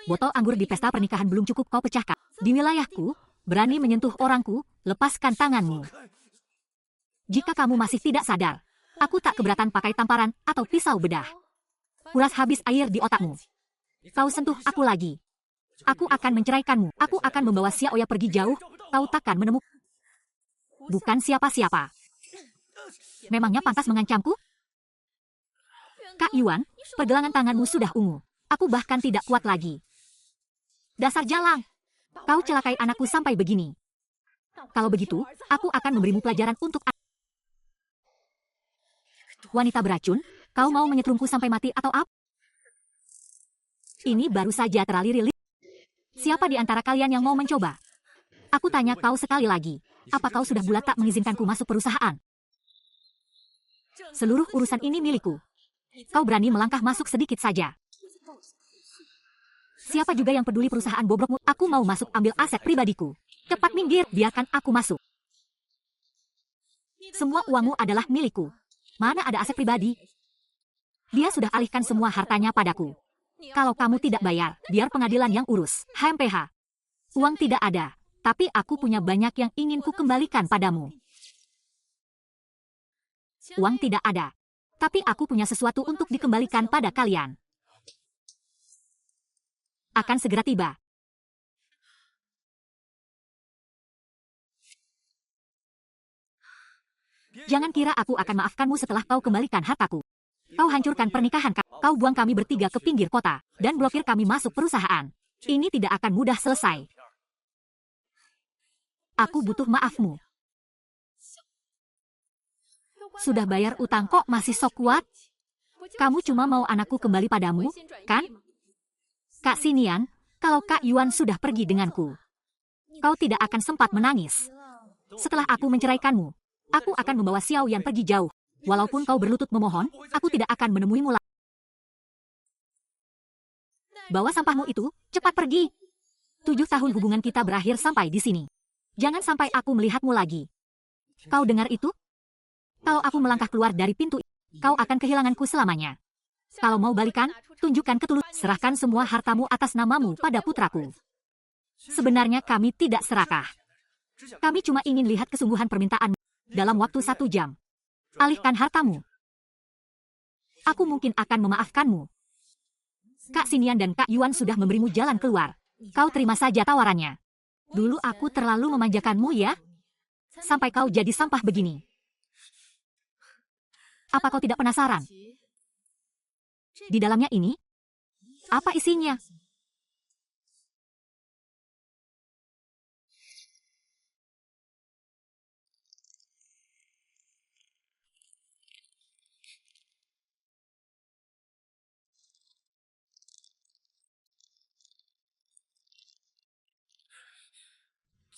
Speaker 1: Botol anggur di pesta pernikahan belum cukup kau pecahkan. Di wilayahku, berani menyentuh orangku, lepaskan tanganmu. Jika kamu masih tidak sadar, aku tak keberatan pakai tamparan atau pisau bedah. Kuras habis air di otakmu. Kau sentuh aku lagi. Aku akan menceraikanmu. Aku akan membawa Xiaoya pergi jauh. Kau takkan menemukan. Bukan siapa-siapa. Memangnya pantas mengancamku? Kak Yuan, pergelangan tanganmu sudah ungu. Aku bahkan tidak kuat lagi. Dasar jalang. Kau celakai anakku sampai begini. Kalau begitu, aku akan memberimu pelajaran untuk... Wanita beracun, kau mau menyetrumku sampai mati atau apa? Ini baru saja terali-rili. Siapa di antara kalian yang mau mencoba? Aku tanya kau sekali lagi. Apa kau sudah bulat tak mengizinkanku masuk perusahaan? Seluruh urusan ini milikku. Kau berani melangkah masuk sedikit saja. Siapa juga yang peduli perusahaan bobrokmu? Aku mau masuk ambil aset pribadiku. Cepat minggir, biarkan aku masuk. Semua uangmu adalah milikku. Mana ada aset pribadi? Dia sudah alihkan semua hartanya padaku. Kalau kamu tidak bayar, biar pengadilan yang urus. HMPH. Uang tidak ada, tapi aku punya banyak yang ingin ku kembalikan padamu. Uang tidak ada, tapi aku punya sesuatu untuk dikembalikan pada kalian. Akan segera tiba. Jangan kira aku akan maafkanmu setelah kau kembalikan hartaku. Kau hancurkan pernikahan kami. Kau buang kami bertiga ke pinggir kota, dan blokir kami masuk perusahaan. Ini tidak akan mudah selesai. Aku butuh maafmu. Sudah bayar utang kok masih sok kuat? Kamu cuma mau anakku kembali padamu, kan? Kak Xinian, kalau Kak Yuan sudah pergi denganku, kau tidak akan sempat menangis. Setelah aku menceraikanmu, aku akan membawa Xiaoyan pergi jauh. Walaupun kau berlutut memohon, aku tidak akan menemuimu lagi. Bawa sampahmu itu, cepat pergi. 7 tahun hubungan kita berakhir sampai di sini. Jangan sampai aku melihatmu lagi. Kau dengar itu? Kalau aku melangkah keluar dari pintu, kau akan kehilanganku selamanya. Kalau mau balikan, tunjukkan ketulusan. Serahkan semua hartamu atas namamu pada putraku. Sebenarnya kami tidak serakah. Kami cuma ingin lihat kesungguhan permintaan dalam waktu 1 jam. Alihkan hartamu. Aku mungkin akan memaafkanmu. Kak Xinian dan Kak Yuan sudah memberimu jalan keluar. Kau terima saja tawarannya. Dulu aku terlalu memanjakanmu ya? Sampai kau jadi sampah begini. Apa kau tidak penasaran? Di dalamnya ini, apa isinya?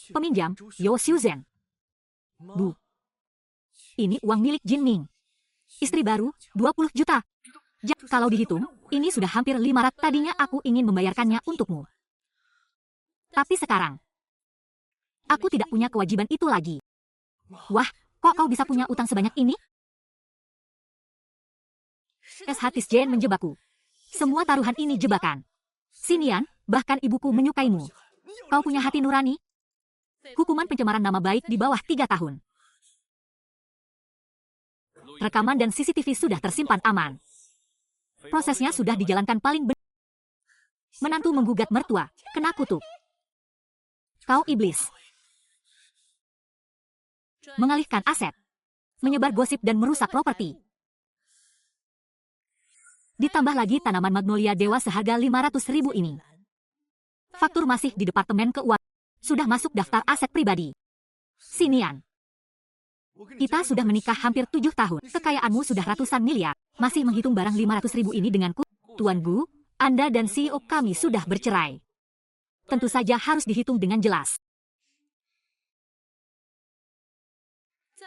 Speaker 1: Peminjam, Yo Xiuzhen. Bu. Ini uang milik Jin Ming. Istri baru, 20 juta. Kalau dihitung, ini sudah hampir 500. Tadinya aku ingin membayarkannya untukmu. Tapi sekarang, aku tidak punya kewajiban itu lagi. Wah, kok kau bisa punya utang sebanyak ini? Hatis Jane menjebakku. Semua taruhan ini jebakan. Xinian, bahkan ibuku menyukaimu. Kau punya hati nurani? Hukuman pencemaran nama baik di bawah 3 tahun. Rekaman dan CCTV sudah tersimpan aman. Prosesnya sudah dijalankan paling benar. Menantu menggugat mertua, kena kutuk. Kau iblis. Mengalihkan aset. Menyebar gosip dan merusak properti. Ditambah lagi tanaman magnolia dewa seharga 500.000 ini. Faktur masih di Departemen Keuangan. Sudah masuk daftar aset pribadi. Xinian. Kita sudah menikah hampir 7 tahun. Kekayaanmu sudah ratusan miliar. Masih menghitung barang 500.000 ini denganku? Tuan Gu, Anda dan CEO kami sudah bercerai. Tentu saja harus dihitung dengan jelas.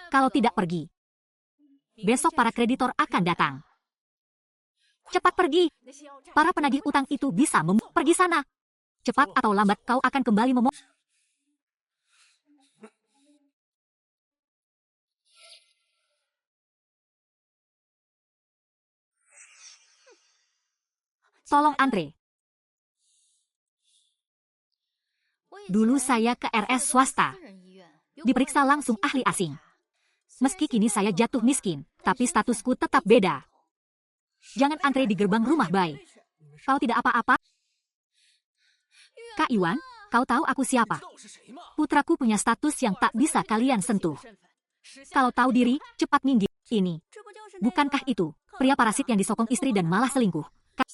Speaker 1: Kalau tidak pergi, besok para kreditor akan datang. Cepat pergi. Para penagih utang itu bisa pergi sana. Cepat atau lambat kau akan kembali Tolong antre. Dulu saya ke RS swasta. Diperiksa langsung ahli asing. Meski kini saya jatuh miskin, tapi statusku tetap beda. Jangan antre di gerbang rumah Bai. Kau tidak apa-apa? Kak Yuan, kau tahu aku siapa? Putraku punya status yang tak bisa kalian sentuh. Kalau tahu diri, cepat minggir. Ini. Bukankah itu pria parasit yang disokong istri dan malah selingkuh?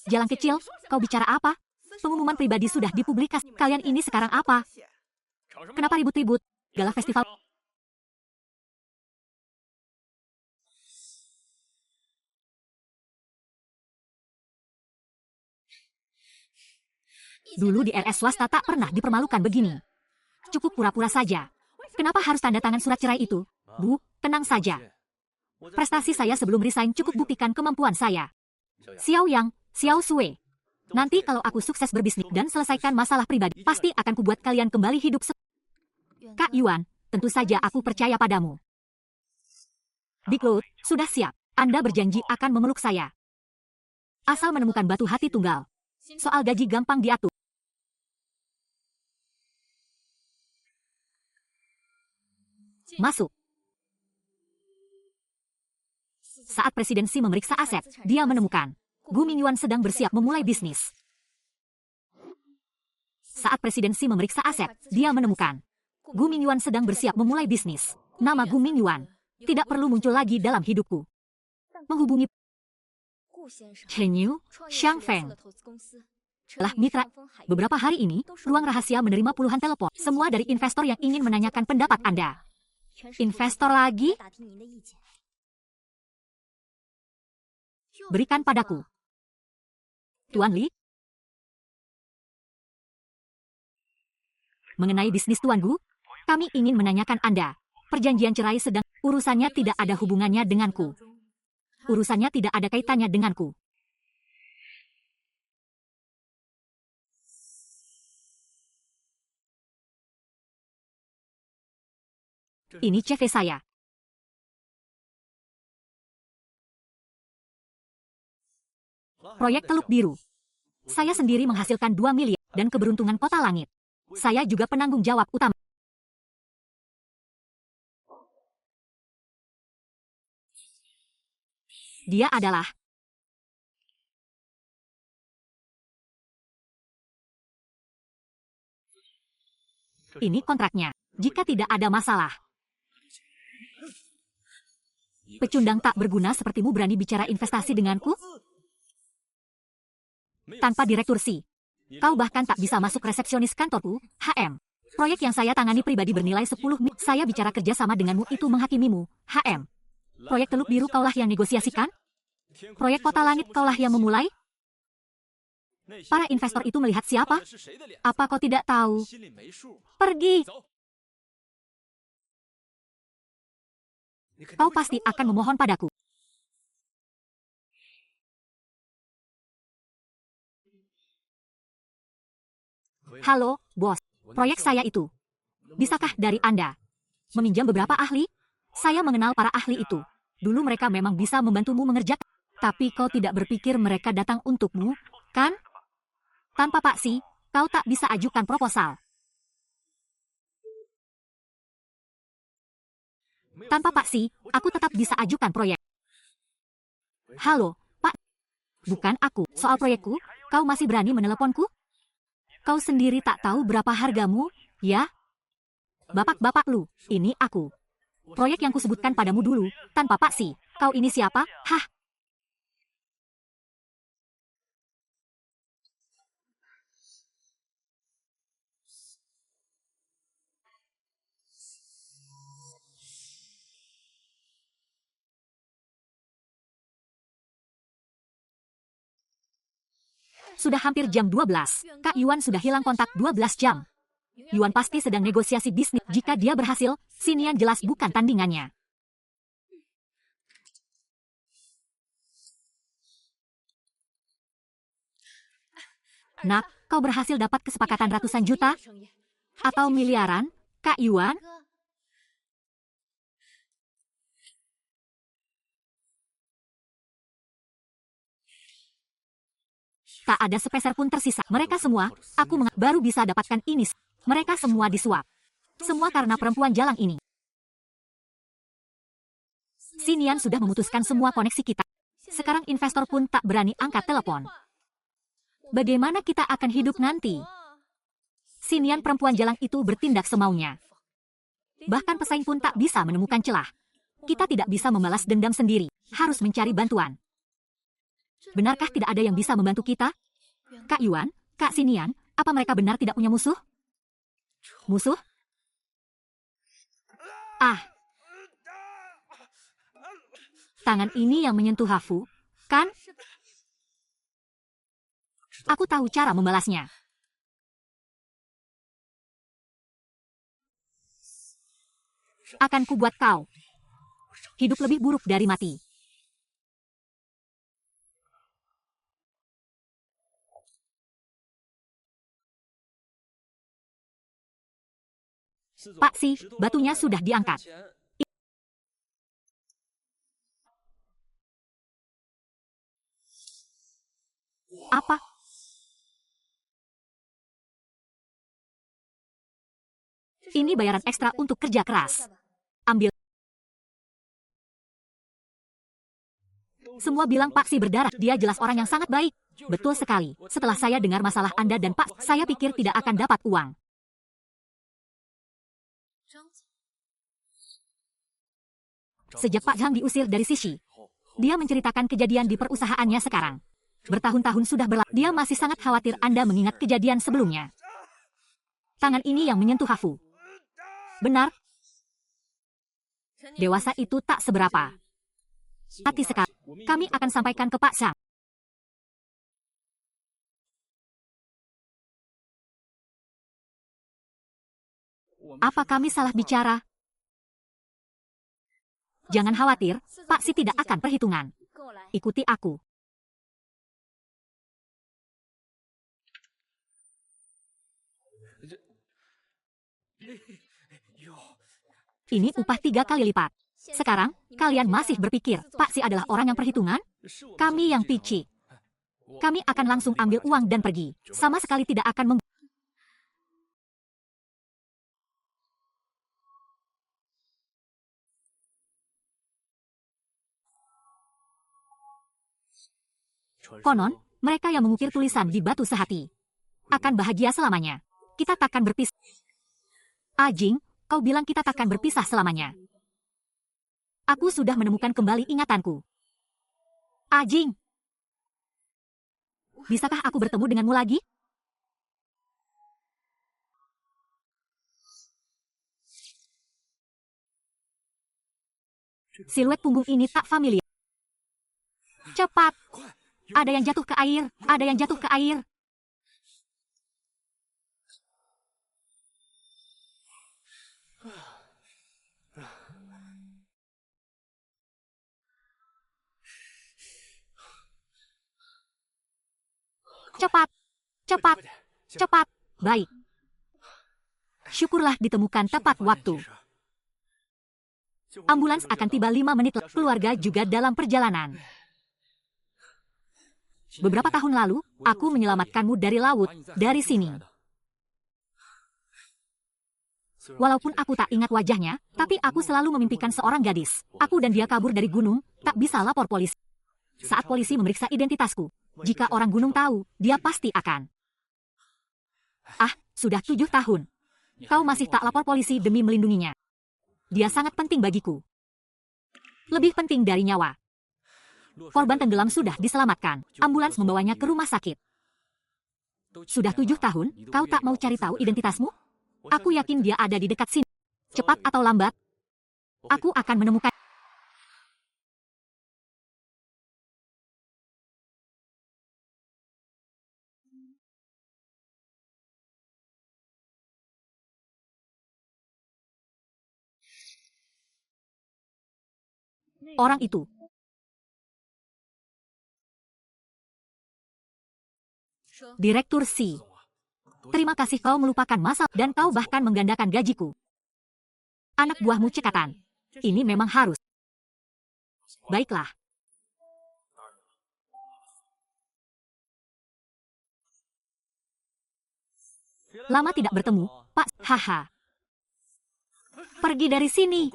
Speaker 1: Jalan kecil, kau bicara apa? Pengumuman pribadi sudah dipublikasi. Kalian ini sekarang apa? Kenapa ribut-ribut? Gala festival. Dulu di RS swasta tak pernah dipermalukan begini. Cukup pura-pura saja. Kenapa harus tanda tangan surat cerai itu? Bu, tenang saja. Prestasi saya sebelum resign cukup buktikan kemampuan saya. Xiao Yang, Xiao Sui. Nanti kalau aku sukses berbisnis dan selesaikan masalah pribadi, pasti akan kubuat kalian kembali hidup. Kak Yuan, tentu saja aku percaya padamu. Big Lord, sudah siap. Anda berjanji akan memeluk saya. Asal menemukan batu hati tunggal. Soal gaji gampang diatur. Masuk. Saat presidensi memeriksa aset, dia menemukan Gu Mingyuan sedang bersiap memulai bisnis. Saat presidensi memeriksa aset, dia menemukan Gu Mingyuan sedang bersiap memulai bisnis. Nama Gu Mingyuan tidak perlu muncul lagi dalam hidupku. Menghubungi Chen Yu, Xiang Feng telah mitra. Beberapa hari ini, ruang rahasia menerima puluhan telepon. Semua dari investor yang ingin menanyakan pendapat Anda. Investor lagi? Berikan padaku. Tuan Li? Mengenai bisnis Tuan Gu, kami ingin menanyakan Anda. Perjanjian cerai sedang, urusannya tidak ada hubungannya denganku. Urusannya tidak ada kaitannya denganku. Ini CV saya. Proyek Teluk Biru. Saya sendiri menghasilkan 2 miliar dan keberuntungan kota langit. Saya juga penanggung jawab utama. Dia adalah ini kontraknya. Jika tidak ada masalah. Pecundang tak berguna sepertimu berani bicara investasi denganku? Tanpa direktur sih. Kau bahkan tak bisa masuk resepsionis kantorku, HM. Proyek yang saya tangani pribadi bernilai 10 miliar. Saya bicara kerja sama denganmu itu menghakimimu, HM. Proyek Teluk Biru kaulah yang negosiasikan? Proyek Kota Langit kaulah yang memulai? Para investor itu melihat siapa? Apa kau tidak tahu? Pergi. Kau pasti akan memohon padaku. Halo, bos. Proyek saya itu. Bisakah dari Anda meminjam beberapa ahli? Saya mengenal para ahli itu. Dulu mereka memang bisa membantumu mengerjakan. Tapi kau tidak berpikir mereka datang untukmu, kan? Tanpa paksi, kau tak bisa ajukan proposal. Tanpa paksi, aku tetap bisa ajukan proyek. Halo, Pak. Bukan aku. Soal proyekku, kau masih berani meneleponku? Kau sendiri tak tahu berapa hargamu, ya? Bapak-bapak lu, ini aku. Proyek yang kusebutkan padamu dulu, tanpa paksi. Kau ini siapa? Hah? Sudah hampir jam 12. Kak Yuan sudah hilang kontak 12 jam. Yuan pasti sedang negosiasi bisnis. Jika dia berhasil, Xinian jelas bukan tandingannya. Nak, kau berhasil dapat kesepakatan ratusan juta? Atau miliaran, Kak Yuan? Tak ada sepeser pun tersisa. Mereka semua, aku baru bisa dapatkan ini. Mereka semua disuap. Semua karena perempuan jalang ini. Xinian sudah memutuskan semua koneksi kita. Sekarang investor pun tak berani angkat telepon. Bagaimana kita akan hidup nanti? Xinian perempuan jalang itu bertindak semaunya. Bahkan pesaing pun tak bisa menemukan celah. Kita tidak bisa membalas dendam sendiri, harus mencari bantuan. Benarkah tidak ada yang bisa membantu kita? Kak Yuan, Kak Xinian, apa mereka benar tidak punya musuh? Musuh? Ah. Tangan ini yang menyentuh Hafu, kan? Aku tahu cara membalasnya. Akan kubuat kau hidup lebih buruk dari mati. Pak Si, batunya sudah diangkat. Apa? Ini bayaran ekstra untuk kerja keras. Ambil. Semua bilang Pak Si berdarah. Dia jelas orang yang sangat baik. Betul sekali. Setelah saya dengar masalah Anda dan Pak, saya pikir tidak akan dapat uang. Sejak Pak Zhang diusir dari Sishi, dia menceritakan kejadian di perusahaannya sekarang. Bertahun-tahun sudah berlalu. Dia masih sangat khawatir Anda mengingat kejadian sebelumnya. Tangan ini yang menyentuh Hafu. Benar. Dewasa itu tak seberapa. Hati sekali. Kami akan sampaikan ke Pak Zhang. Apa kami salah bicara? Jangan khawatir, Pak Si tidak akan perhitungan. Ikuti aku. Ini upah 3 kali lipat. Sekarang, kalian masih berpikir, Pak Si adalah orang yang perhitungan? Kami yang picik. Kami akan langsung ambil uang dan pergi. Sama sekali tidak akan Konon, mereka yang mengukir tulisan di batu sehati akan bahagia selamanya. Kita takkan berpisah. Ajing, kau bilang kita takkan berpisah selamanya. Aku sudah menemukan kembali ingatanku. Ajing, bisakah aku bertemu denganmu lagi? Siluet punggung ini tak familiar. Cepat. Ada yang jatuh ke air. Ada yang jatuh ke air. Cepat. Cepat. Cepat. Baik. Syukurlah ditemukan tepat waktu. Ambulans akan tiba 5 menit. Keluarga juga dalam perjalanan. Beberapa tahun lalu, aku menyelamatkanmu dari laut, dari sini. Walaupun aku tak ingat wajahnya, tapi aku selalu memimpikan seorang gadis. Aku dan dia kabur dari gunung, tak bisa lapor polisi. Saat polisi memeriksa identitasku, jika orang gunung tahu, dia pasti akan. Ah, sudah 7 tahun. Kau masih tak lapor polisi demi melindunginya. Dia sangat penting bagiku. Lebih penting dari nyawa. Korban tenggelam sudah diselamatkan. Ambulans membawanya ke rumah sakit. Sudah 7 tahun, kau tak mau cari tahu identitasmu? Aku yakin dia ada di dekat sini. Cepat atau lambat, aku akan menemukan. Orang itu. Direktur Si. Terima kasih kau melupakan masalah dan kau bahkan menggandakan gajiku. Anak buahmu cekatan. Ini memang harus. Baiklah. Lama tidak bertemu, Pak. Haha. Pergi dari sini.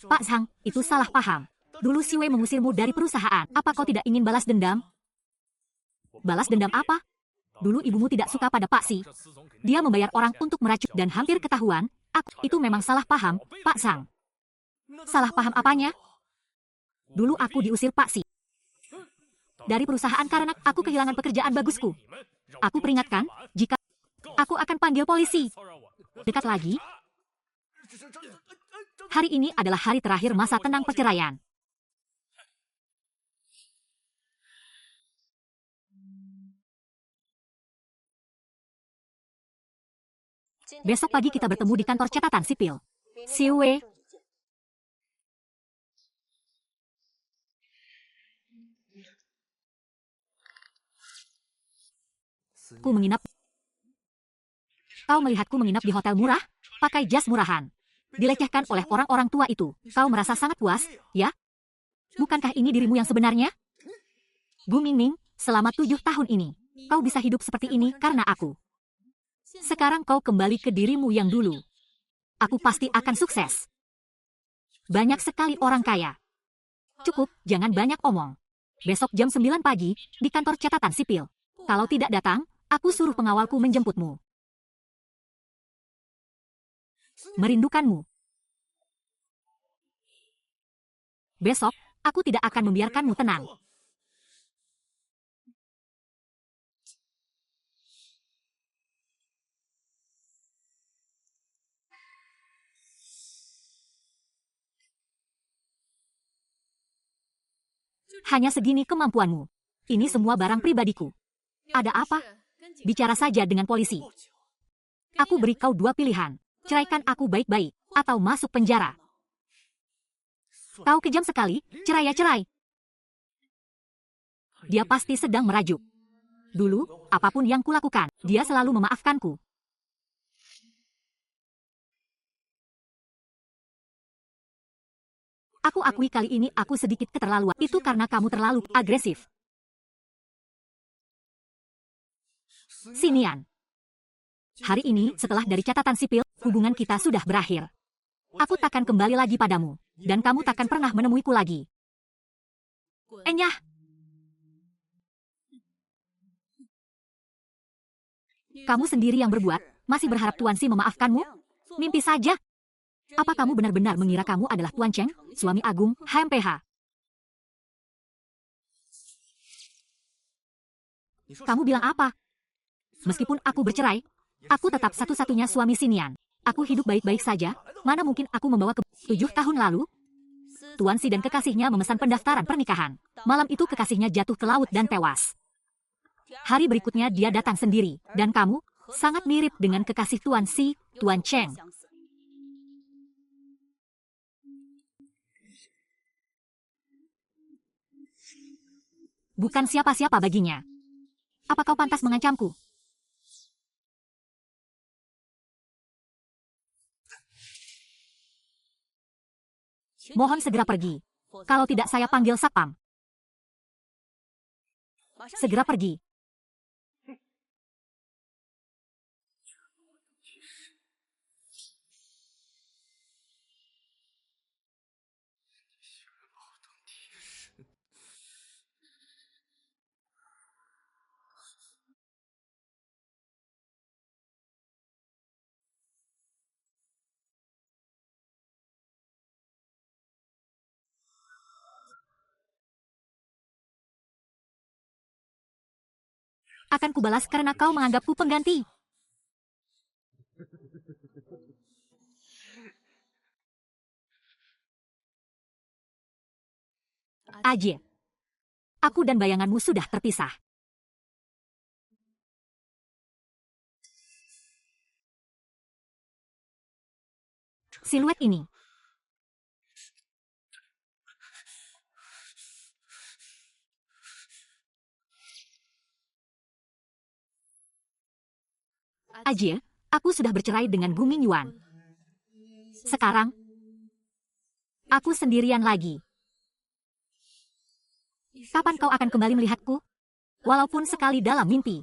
Speaker 1: Pak Zhang, itu salah paham. Dulu si Wei mengusirmu dari perusahaan. Apa kau tidak ingin balas dendam? Balas dendam apa? Dulu ibumu tidak suka pada Pak Si. Dia membayar orang untuk meracun dan hampir ketahuan. Itu memang salah paham, Pak Sang. Salah paham apanya? Dulu aku diusir Pak Si dari perusahaan karena aku kehilangan pekerjaan bagusku. Aku peringatkan, jika aku akan panggil polisi. Dekat lagi. Hari ini adalah hari terakhir masa tenang perceraian. Besok pagi kita bertemu di kantor catatan sipil. Si Wei. Ku menginap. Kau melihatku menginap di hotel murah, pakai jas murahan. Dilecehkan oleh orang-orang tua itu. Kau merasa sangat puas, ya? Bukankah ini dirimu yang sebenarnya? Gu Mingming, selama 7 tahun ini, kau bisa hidup seperti ini karena aku. Sekarang kau kembali ke dirimu yang dulu. Aku pasti akan sukses. Banyak sekali orang kaya. Cukup, jangan banyak omong. Besok jam 9 pagi, di kantor catatan sipil. Kalau tidak datang, aku suruh pengawalku menjemputmu. Merindukanmu. Besok, aku tidak akan membiarkanmu tenang. Hanya segini kemampuanmu. Ini semua barang pribadiku. Ada apa? Bicara saja dengan polisi. Aku beri kau 2 pilihan. Ceraikan aku baik-baik, atau masuk penjara. Kau kejam sekali, cerai ya cerai. Dia pasti sedang merajuk. Dulu, apapun yang kulakukan, dia selalu memaafkanku. Aku akui kali ini aku sedikit keterlaluan. Itu karena kamu terlalu agresif. Sinian. Hari ini, setelah dari catatan sipil, hubungan kita sudah berakhir. Aku takkan kembali lagi padamu. Dan kamu takkan pernah menemuiku lagi. Enyah. Kamu sendiri yang berbuat, masih berharap Tuan Si memaafkanmu? Mimpi saja. Apa kamu benar-benar mengira kamu adalah Tuan Cheng, suami agung HMPH? Kamu bilang apa? Meskipun aku bercerai, aku tetap satu-satunya suami Sinian. Aku hidup baik-baik saja, mana mungkin aku membawa ke 7 tahun lalu? Tuan Si dan kekasihnya memesan pendaftaran pernikahan. Malam itu kekasihnya jatuh ke laut dan tewas. Hari berikutnya dia datang sendiri, dan kamu sangat mirip dengan kekasih Tuan Si, Tuan Cheng. Bukan siapa-siapa baginya. Apa kau pantas mengancamku? Mohon segera pergi. Kalau tidak saya panggil satpam. Segera pergi. Akan kubalas karena kau menganggapku pengganti. Aje. Aku dan bayanganmu sudah terpisah. Siluet ini. Aje, aku sudah bercerai dengan Gu Mingyuan. Sekarang, aku sendirian lagi. Kapan kau akan kembali melihatku? Walaupun sekali dalam mimpi.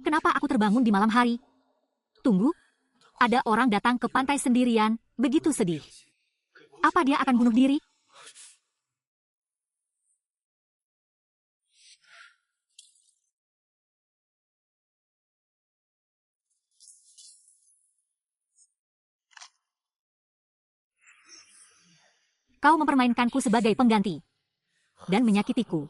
Speaker 1: Kenapa aku terbangun di malam hari? Tunggu, Ada orang datang ke pantai sendirian, begitu sedih. Apa dia akan bunuh diri? Kau mempermainkanku sebagai pengganti dan menyakitiku.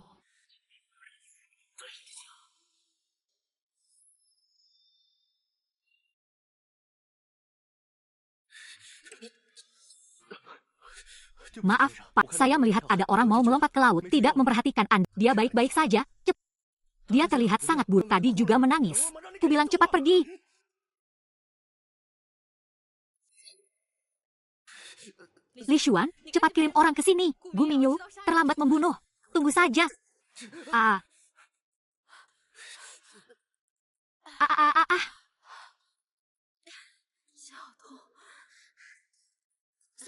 Speaker 1: Maaf, Pak, saya melihat ada orang mau melompat ke laut, tidak memperhatikan Anda. Dia baik-baik saja. Dia terlihat sangat buruk, tadi juga menangis. Ku bilang cepat pergi. Li Xuan, cepat kirim orang ke sini. Gu Mingyu, terlambat membunuh. Tunggu saja. Ah. Ah, ah, ah, ah.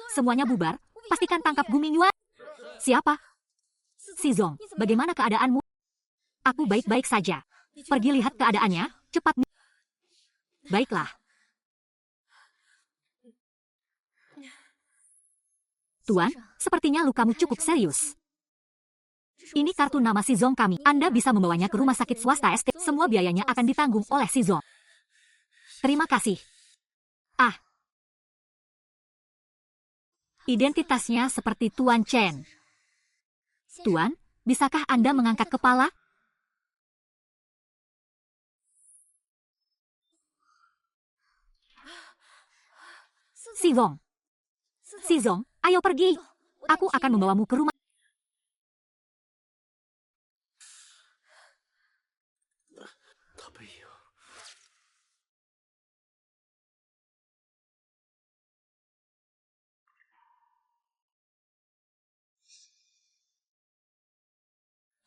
Speaker 1: Semuanya bubar. Pastikan tangkap Gu Mingyuan. Siapa? Si Zong, bagaimana keadaanmu? Aku baik-baik saja. Pergi lihat keadaannya, cepat. Baiklah. Tuan, sepertinya lukamu cukup serius. Ini kartu nama si Zong kami. Anda bisa membawanya ke rumah sakit swasta ST. Semua biayanya akan ditanggung oleh si Zong. Terima kasih. Ah. Identitasnya seperti Tuan Chen. Tuan, bisakah Anda mengangkat kepala? Si Zong. Si Zong, ayo pergi. Aku akan membawamu ke rumah.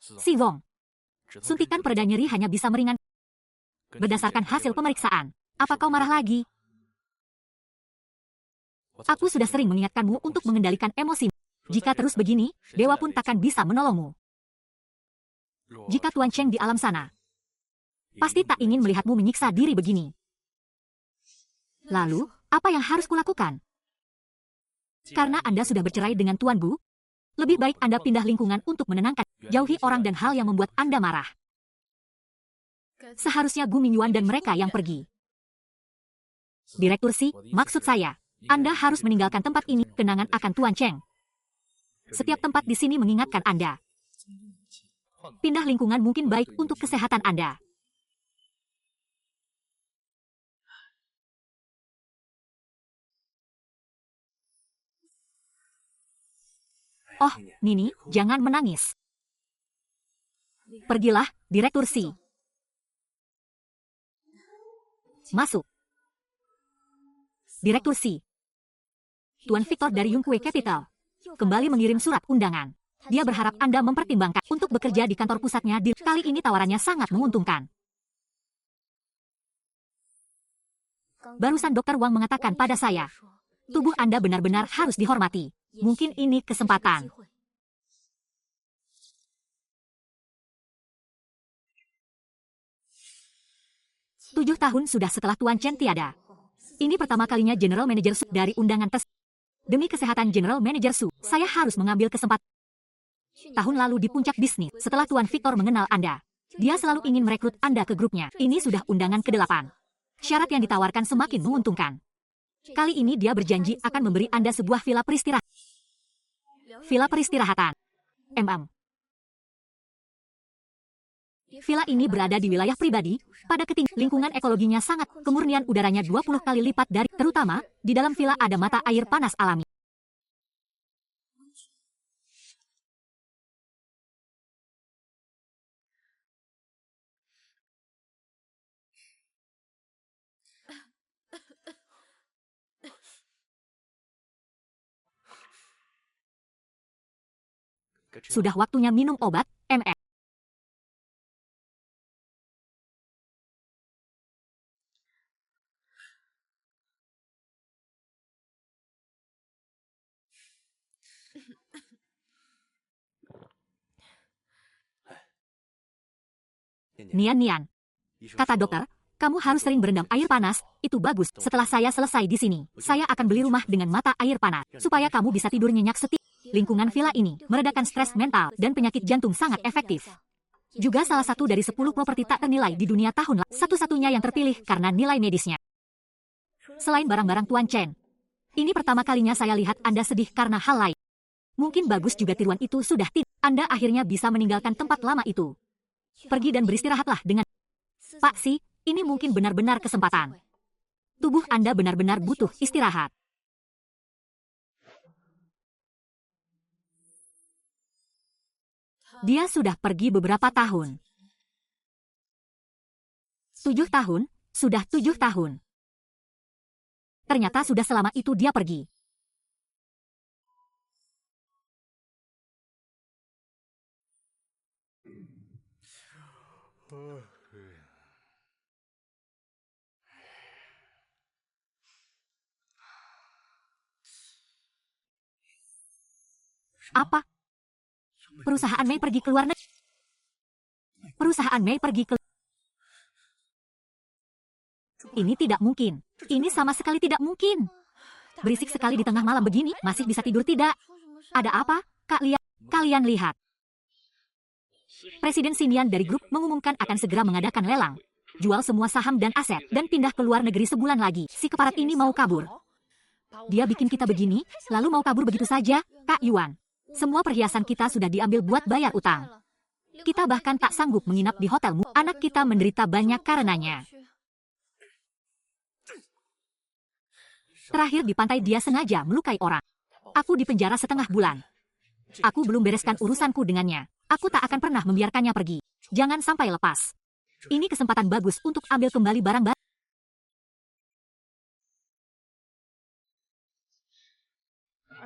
Speaker 1: Si Zong. Suntikan pereda nyeri hanya bisa meringan. Berdasarkan hasil pemeriksaan. Apa kau marah lagi? Aku sudah sering mengingatkanmu untuk mengendalikan emosi. Jika terus begini, dewa pun takkan bisa menolongmu. Jika Tuan Cheng di alam sana, pasti tak ingin melihatmu menyiksa diri begini. Lalu, apa yang harus kulakukan? Karena Anda sudah bercerai dengan Tuan Bu, lebih baik Anda pindah lingkungan untuk menenangkan, jauhi orang dan hal yang membuat Anda marah. Seharusnya Gu Mingyuan dan mereka yang pergi. Direktur Si, maksud saya, Anda harus meninggalkan tempat ini, kenangan akan Tuan Cheng. Setiap tempat di sini mengingatkan Anda. Pindah lingkungan mungkin baik untuk kesehatan Anda. Oh, Nini, jangan menangis. Pergilah, Direktur Si. Masuk. Direktur Si. Tuan Victor dari Yongkue Capital kembali mengirim surat undangan. Dia berharap Anda mempertimbangkan untuk bekerja di kantor pusatnya. Kali ini tawarannya sangat menguntungkan. Barusan Dr. Wang mengatakan pada saya, tubuh Anda benar-benar harus dihormati. Mungkin ini kesempatan. Tujuh tahun sudah setelah Tuan Chen tiada. Ini pertama kalinya General Manager Su dari undangan tes. Demi kesehatan General Manager Su, saya harus mengambil kesempatan. Tahun lalu di puncak bisnis, setelah Tuan Victor mengenal Anda, dia selalu ingin merekrut Anda ke grupnya. Ini sudah undangan ke-8. Syarat yang ditawarkan semakin menguntungkan. Kali ini dia berjanji akan memberi Anda sebuah villa peristirahatan. Villa peristirahatan. Villa ini berada di wilayah pribadi, pada ketinggian lingkungan ekologinya sangat, kemurnian udaranya 20 kali lipat dari, terutama, di dalam villa ada mata air panas alami. Sudah waktunya minum obat, MS. Nian, kata dokter, Kamu harus sering berendam air panas, itu bagus. Setelah saya selesai di sini, saya akan beli rumah dengan mata air panas, supaya kamu bisa tidur nyenyak setiap. Lingkungan villa ini meredakan stres mental dan penyakit jantung sangat efektif. Juga salah satu dari 10 properti tak ternilai di dunia tahun lalu. Satu-satunya yang terpilih karena nilai medisnya. Selain barang-barang Tuan Chen, ini pertama kalinya saya lihat Anda sedih karena hal lain. Mungkin bagus juga tiruan itu sudah tidak. Anda akhirnya bisa meninggalkan tempat lama itu. Pergi dan beristirahatlah dengan... Pak Si, ini mungkin benar-benar kesempatan. Tubuh Anda benar-benar butuh istirahat. Dia sudah pergi beberapa tahun. 7 tahun, sudah 7 tahun. Ternyata sudah selama itu dia pergi. Apa? Perusahaan Mei pergi ke luar negeri. Perusahaan Mei pergi ke... Ini tidak mungkin. Ini sama sekali tidak mungkin. Berisik sekali di tengah malam begini, masih bisa tidur tidak? Ada apa, Kak Lian? Kalian lihat. Presiden Xinian dari grup mengumumkan akan segera mengadakan lelang. Jual semua saham dan aset, dan pindah ke luar negeri sebulan lagi. Si keparat ini mau kabur. Dia bikin kita begini, lalu mau kabur begitu saja, Kak Yuan. Semua perhiasan kita sudah diambil buat bayar utang. Kita bahkan tak sanggup menginap di hotelmu. Anak kita menderita banyak karenanya. Terakhir di pantai dia sengaja melukai orang. Aku di penjara setengah bulan. Aku belum bereskan urusanku dengannya. Aku tak akan pernah membiarkannya pergi. Jangan sampai lepas. Ini kesempatan bagus untuk ambil kembali barang-barang.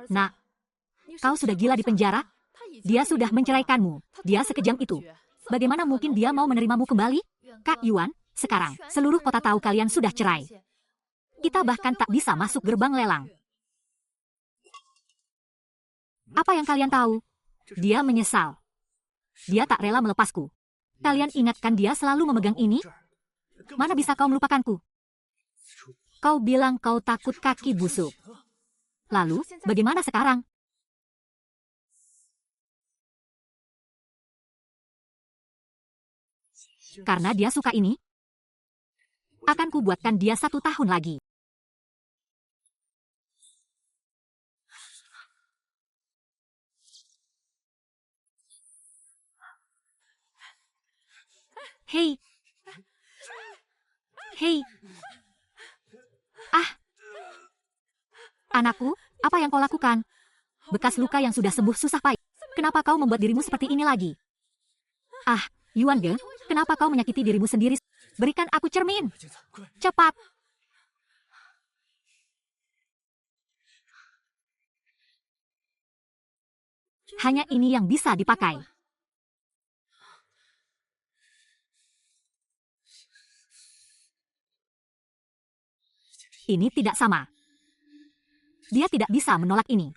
Speaker 1: Nah, kau sudah gila di penjara? Dia sudah menceraikanmu. Dia sekejam itu. Bagaimana mungkin dia mau menerimamu kembali? Kak Yuan, sekarang, seluruh kota tahu kalian sudah cerai. Kita bahkan tak bisa masuk gerbang lelang. Apa yang kalian tahu? Dia menyesal. Dia tak rela melepasku. Kalian ingatkan dia selalu memegang ini? Mana bisa kau melupakanku? Kau bilang kau takut kaki busuk. Lalu, bagaimana sekarang? Karena dia suka ini, akan kubuatkan dia 1 tahun lagi. Hei. Hei. Ah. Anakku, apa yang kau lakukan? Bekas luka yang sudah sembuh susah payah. Kenapa kau membuat dirimu seperti ini lagi? Ah, Yuan Ge, kenapa kau menyakiti dirimu sendiri? Berikan aku cermin. Cepat. Hanya ini yang bisa dipakai. Ini tidak sama. Dia tidak bisa menolak ini.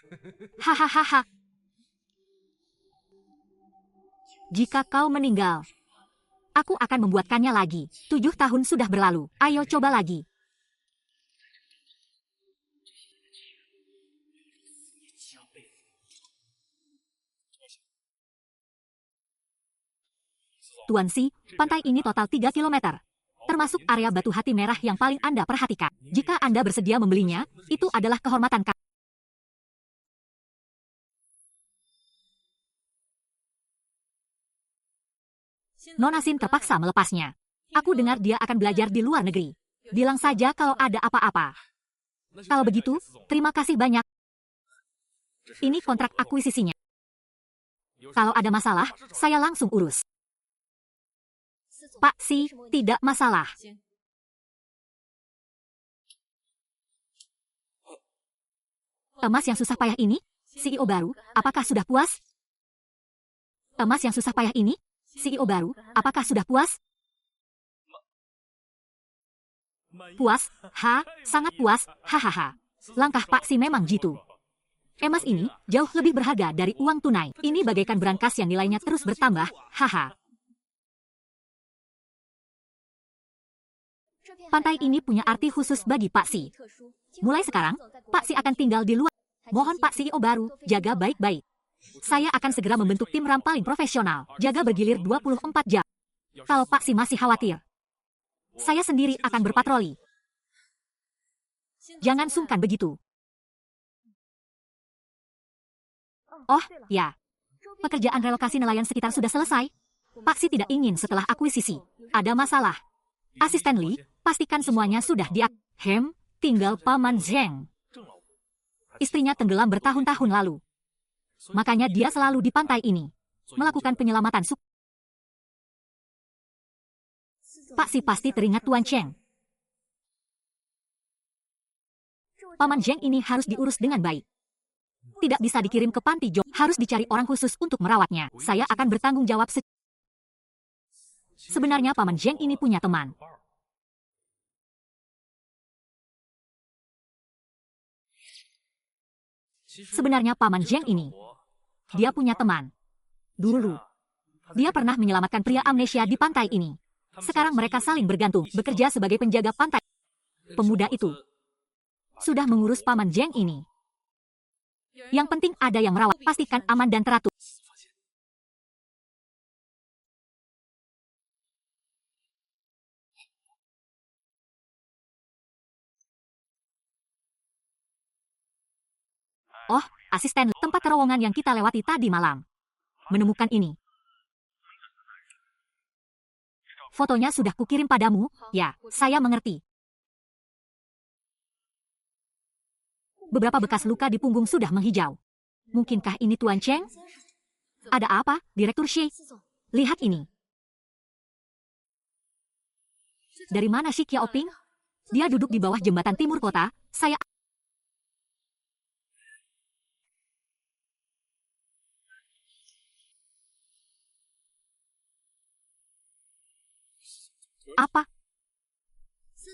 Speaker 1: Hahaha. Jika kau meninggal, aku akan membuatkannya lagi. 7 tahun sudah berlalu. Ayo coba lagi. Tuan Si, pantai ini total 3 kilometer. Termasuk area batu hati merah yang paling Anda perhatikan. Jika Anda bersedia membelinya, itu adalah kehormatan kami. Nona Xin terpaksa melepasnya. Aku dengar dia akan belajar di luar negeri. Bilang saja kalau ada apa-apa. Kalau begitu, terima kasih banyak. Ini kontrak akuisisinya. Kalau ada masalah, saya langsung urus. Pak Si, tidak masalah. Emas yang susah payah ini, CEO baru, apakah sudah puas? Emas yang susah payah ini, CEO baru, apakah sudah puas? Puas, sangat puas, hahaha. Langkah Pak Si memang jitu. Emas ini jauh lebih berharga dari uang tunai. Ini bagaikan brankas yang nilainya terus bertambah, haha. Pantai ini punya arti khusus bagi Pak Si. Mulai sekarang, Pak Si akan tinggal di luar. Mohon Pak CEO baru, jaga baik-baik. Saya akan segera membentuk tim ram paling profesional, jaga bergilir 24 jam. Kalau Pak Si masih khawatir, saya sendiri akan berpatroli. Jangan sungkan begitu. Oh, ya. Pekerjaan relokasi nelayan sekitar sudah selesai. Pak Si tidak ingin setelah akuisisi. Ada masalah. Asisten Lee, pastikan semuanya sudah tinggal Paman Zheng. Istrinya tenggelam bertahun-tahun lalu. Makanya dia selalu di pantai ini, melakukan penyelamatan Pak Si pasti teringat Tuan Cheng. Paman Zheng ini harus diurus dengan baik. Tidak bisa dikirim ke panti jompo, harus dicari orang khusus untuk merawatnya. Saya akan bertanggung jawab. Sebenarnya Paman Zheng ini punya teman. Sebenarnya Paman Zheng ini, dia punya teman. Dulu, dia pernah menyelamatkan pria amnesia di pantai ini. Sekarang mereka saling bergantung, bekerja sebagai penjaga pantai. Pemuda itu sudah mengurus Paman Zheng ini. Yang penting ada yang merawat, pastikan aman dan teratur. Oh, asisten, tempat terowongan yang kita lewati tadi malam. Menemukan ini. Fotonya sudah kukirim padamu, ya, saya mengerti. Beberapa bekas luka di punggung sudah menghijau. Mungkinkah ini Tuan Cheng? Ada apa, Direktur Shi? Lihat ini. Dari mana Shi Qiaoping? Dia duduk di bawah jembatan timur kota. Saya... Apa?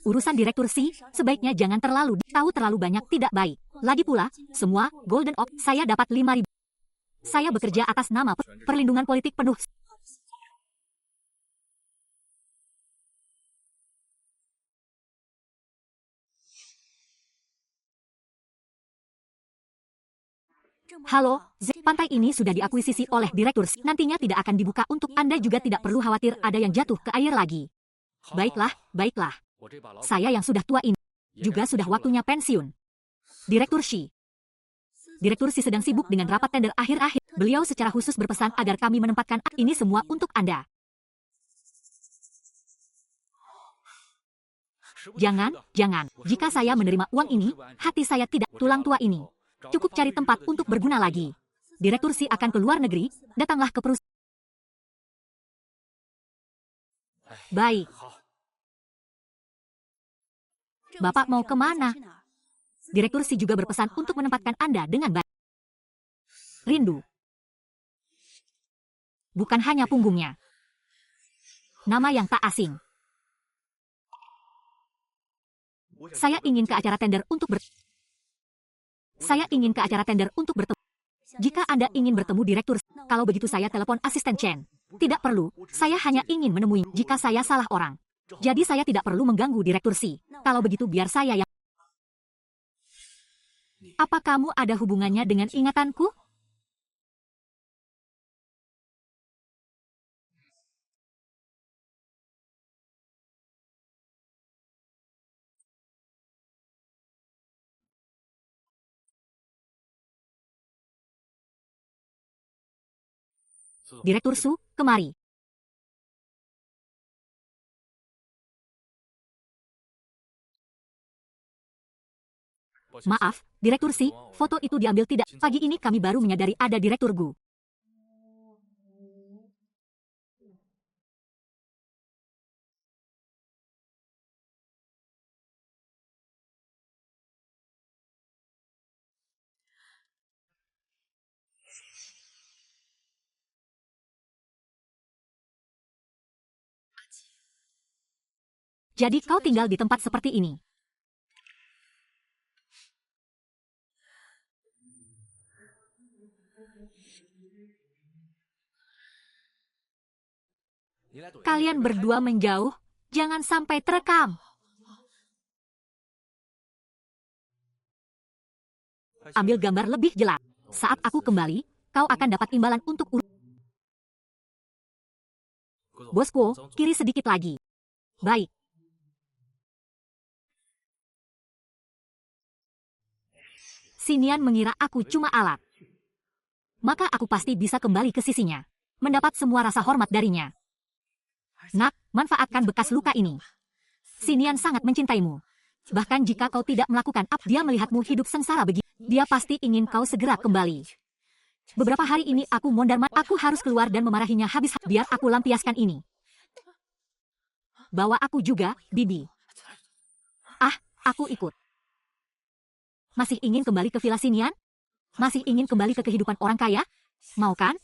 Speaker 1: Urusan Direktur Shi, sebaiknya jangan tahu terlalu banyak tidak baik. Lagi pula, semua Golden Oak saya dapat 5.000. Saya bekerja atas nama perlindungan politik penuh. Halo, pantai ini sudah diakuisisi oleh Direktur Shi. Nantinya tidak akan dibuka untuk Anda juga tidak perlu khawatir ada yang jatuh ke air lagi. Baiklah, baiklah. Saya yang sudah tua ini juga sudah waktunya pensiun. Direktur Shi. Direktur Shi sedang sibuk dengan rapat tender akhir-akhir. Beliau secara khusus berpesan agar kami menempatkan ini semua untuk Anda. Jangan. Jika saya menerima uang ini, hati saya tidak tulang tua ini. Cukup cari tempat untuk berguna lagi. Direktur Shi akan ke luar negeri, datanglah ke perusahaan. Baik. Bapak mau kemana? Direktur Shi juga berpesan untuk menempatkan Anda dengan baik. Rindu. Bukan hanya punggungnya. Nama yang tak asing. Saya ingin ke acara tender untuk bertemu. Jika Anda ingin bertemu Direktur, kalau begitu saya telepon asisten Chen. Tidak perlu, saya hanya ingin menemui jika saya salah orang. Jadi saya tidak perlu mengganggu Direktur Shi. Kalau begitu biar saya yang... Apa kamu ada hubungannya dengan ingatanku? Direktur Su, kemari. Maaf, Direktur Shi, foto itu diambil tidak. Pagi ini kami baru menyadari ada Direktur Gu. Jadi kau tinggal di tempat seperti ini. Kalian berdua menjauh, jangan sampai terekam. Ambil gambar lebih jelas. Saat aku kembali, kau akan dapat imbalan untuk Bosku, kiri sedikit lagi. Baik. Xinian mengira aku cuma alat. Maka aku pasti bisa kembali ke sisinya. Mendapat semua rasa hormat darinya. Nak, manfaatkan bekas luka ini. Xinian sangat mencintaimu. Bahkan jika kau tidak melakukan apa, dia melihatmu hidup sengsara begitu. Dia pasti ingin kau segera kembali. Beberapa hari ini aku mondar-mandir. Aku harus keluar dan memarahinya habis. Biar aku lampiaskan ini. Bawa aku juga, Bibi. Ah, aku ikut. Masih ingin kembali ke Villa Xinian? Masih ingin kembali ke kehidupan orang kaya? Mau kan?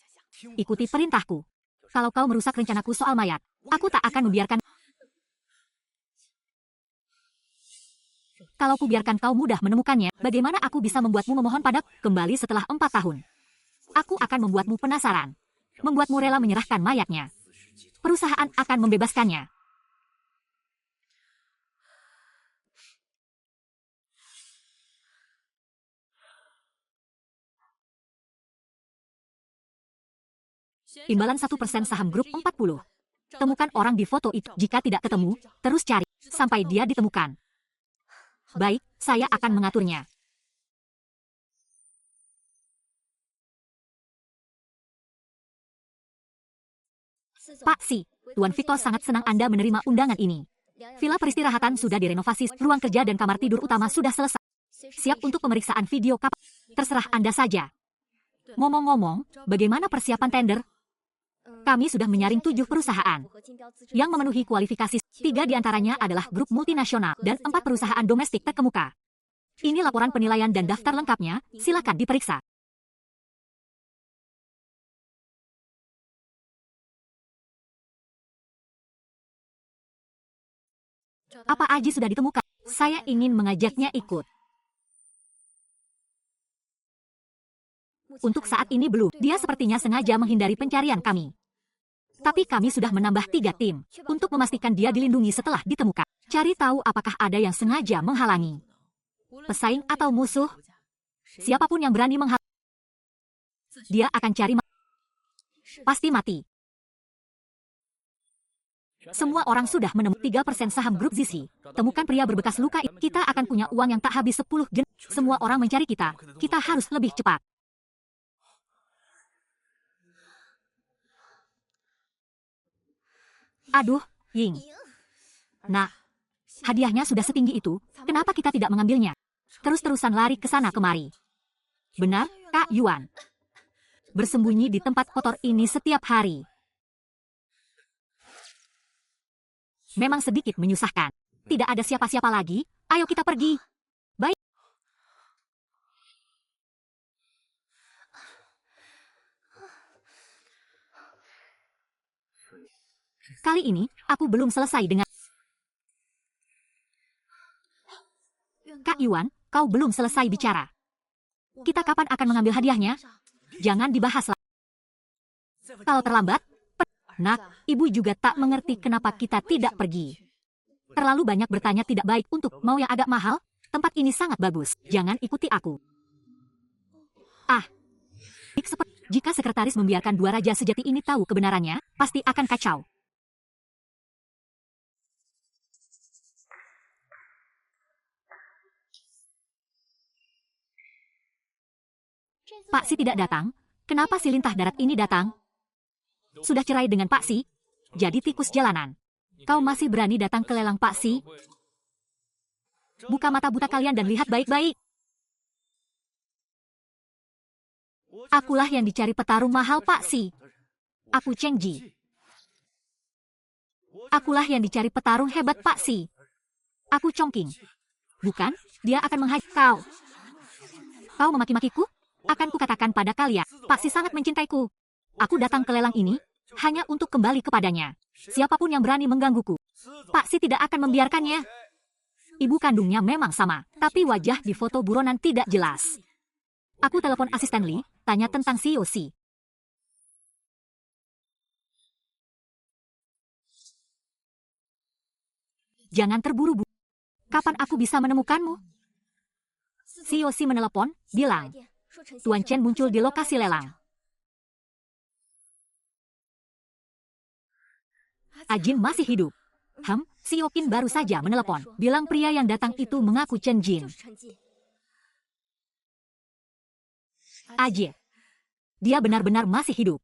Speaker 1: Ikuti perintahku. Kalau kau merusak rencanaku soal mayat, aku tak akan membiarkan. Kalau kubiarkan kau mudah menemukannya, bagaimana aku bisa membuatmu memohon padaku kembali setelah 4 tahun? Aku akan membuatmu penasaran. Membuatmu rela menyerahkan mayatnya. Perusahaan akan membebaskannya. Imbalan 1% saham grup 40. Temukan orang di foto itu. Jika tidak ketemu, terus cari sampai dia ditemukan. Baik, saya akan mengaturnya. Pak Si, Tuan Victor sangat senang Anda menerima undangan ini. Villa peristirahatan sudah direnovasi, ruang kerja dan kamar tidur utama sudah selesai. Siap untuk pemeriksaan video kapal. Terserah Anda saja. Ngomong-ngomong, bagaimana persiapan tender? Kami sudah menyaring 7 perusahaan yang memenuhi kualifikasi. 3 diantaranya adalah grup multinasional dan 4 perusahaan domestik terkemuka. Ini laporan penilaian dan daftar lengkapnya, silakan diperiksa. Apa Aji sudah ditemukan? Saya ingin mengajaknya ikut. Untuk saat ini belum. Dia sepertinya sengaja menghindari pencarian kami. Tapi kami sudah menambah 3 tim untuk memastikan dia dilindungi setelah ditemukan. Cari tahu apakah ada yang sengaja menghalangi. Pesaing atau musuh, siapapun yang berani menghalangi, dia akan cari pasti mati. Semua orang sudah menemukan 3% saham grup Zizi. Temukan pria berbekas luka. Kita akan punya uang yang tak habis 10 gen. Semua orang mencari kita. Kita harus lebih cepat. Aduh, Ying. Nah, hadiahnya sudah setinggi itu, kenapa kita tidak mengambilnya? Terus-terusan lari ke sana kemari. Benar, Kak Yuan. Bersembunyi di tempat kotor ini setiap hari. Memang sedikit menyusahkan. Tidak ada siapa-siapa lagi, ayo kita pergi. Baik. Kali ini, aku belum selesai dengan... Kak Yuan, kau belum selesai bicara. Kita kapan akan mengambil hadiahnya? Jangan dibahas lagi. Kalau terlambat, Nak, ibu juga tak mengerti kenapa kita tidak pergi. Terlalu banyak bertanya tidak baik untuk mau yang agak mahal. Tempat ini sangat bagus. Jangan ikuti aku. Ah, jika sekretaris membiarkan 2 raja sejati ini tahu kebenarannya, pasti akan kacau. Pak Si tidak datang. Kenapa si lintah darat ini datang? Sudah cerai dengan Pak Si? Jadi tikus jalanan. Kau masih berani datang ke lelang Pak Si? Buka mata buta kalian dan lihat baik-baik. Akulah yang dicari petarung mahal Pak Si. Aku Cheng Ji. Akulah yang dicari petarung hebat Pak Si. Aku Chongqing. Bukan, dia akan menghajar kau. Kau memaki-makiku? Akan kukatakan pada kalian, Pak Si sangat mencintaiku. Aku datang ke lelang ini hanya untuk kembali kepadanya. Siapapun yang berani menggangguku, Pak Si tidak akan membiarkannya. Ibu kandungnya memang sama, tapi wajah di foto buronan tidak jelas. Aku telepon asisten Lee, tanya tentang si Yosi. Jangan terburu-buru. Kapan aku bisa menemukanmu? Si Yoshi menelepon, bilang, Tuan Chen muncul di lokasi lelang. Ajin masih hidup. Si Yokin baru saja menelepon, bilang pria yang datang itu mengaku Chen Jin. Ajin. Dia benar-benar masih hidup.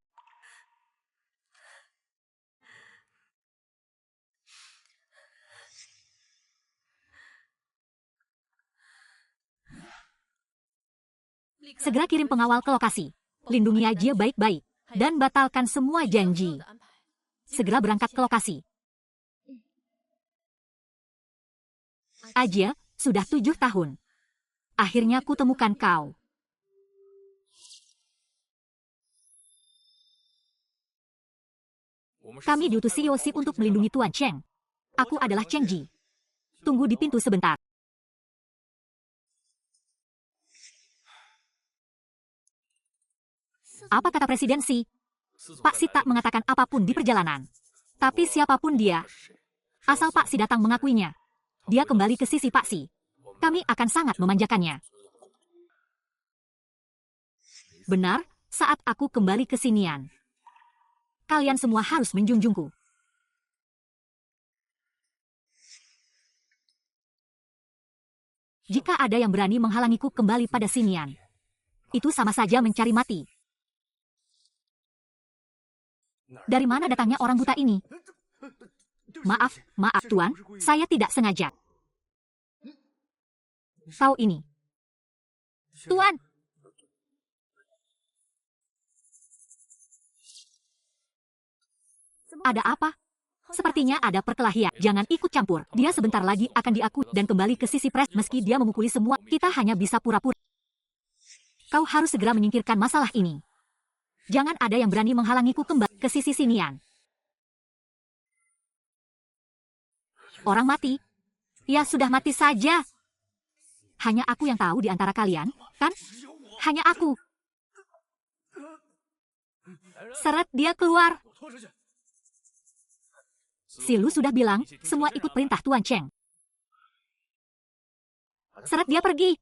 Speaker 1: Segera kirim pengawal ke lokasi. Lindungi Ajie baik-baik. Dan batalkan semua janji. Segera berangkat ke lokasi. Ajie, sudah 7 tahun. Akhirnya ku temukan kau. Kami diutusi Yoshi untuk melindungi Tuan Cheng. Aku adalah Cheng Ji. Tunggu di pintu sebentar. Apa kata presidensi? Pak Si tak mengatakan apapun di perjalanan. Tapi siapapun dia, asal Pak Si datang mengakuinya, dia kembali ke sisi Pak Si. Kami akan sangat memanjakannya. Benar, saat aku kembali ke sinian, kalian semua harus menjunjungku. Jika ada yang berani menghalangiku kembali pada sinian, itu sama saja mencari mati. Dari mana datangnya orang buta ini? Maaf Tuan, saya tidak sengaja. Kau ini. Tuan! Ada apa? Sepertinya ada perkelahian. Jangan ikut campur. Dia sebentar lagi akan diakui dan kembali ke sisi pres. Meski dia memukuli semua, kita hanya bisa pura-pura. Kau harus segera menyingkirkan masalah ini. Jangan ada yang berani menghalangiku kembali ke sisi sinian. Orang mati? Ya sudah mati saja. Hanya aku yang tahu di antara kalian, kan? Hanya aku. Seret dia keluar. Si Lu sudah bilang, semua ikut perintah Tuan Cheng. Seret dia pergi.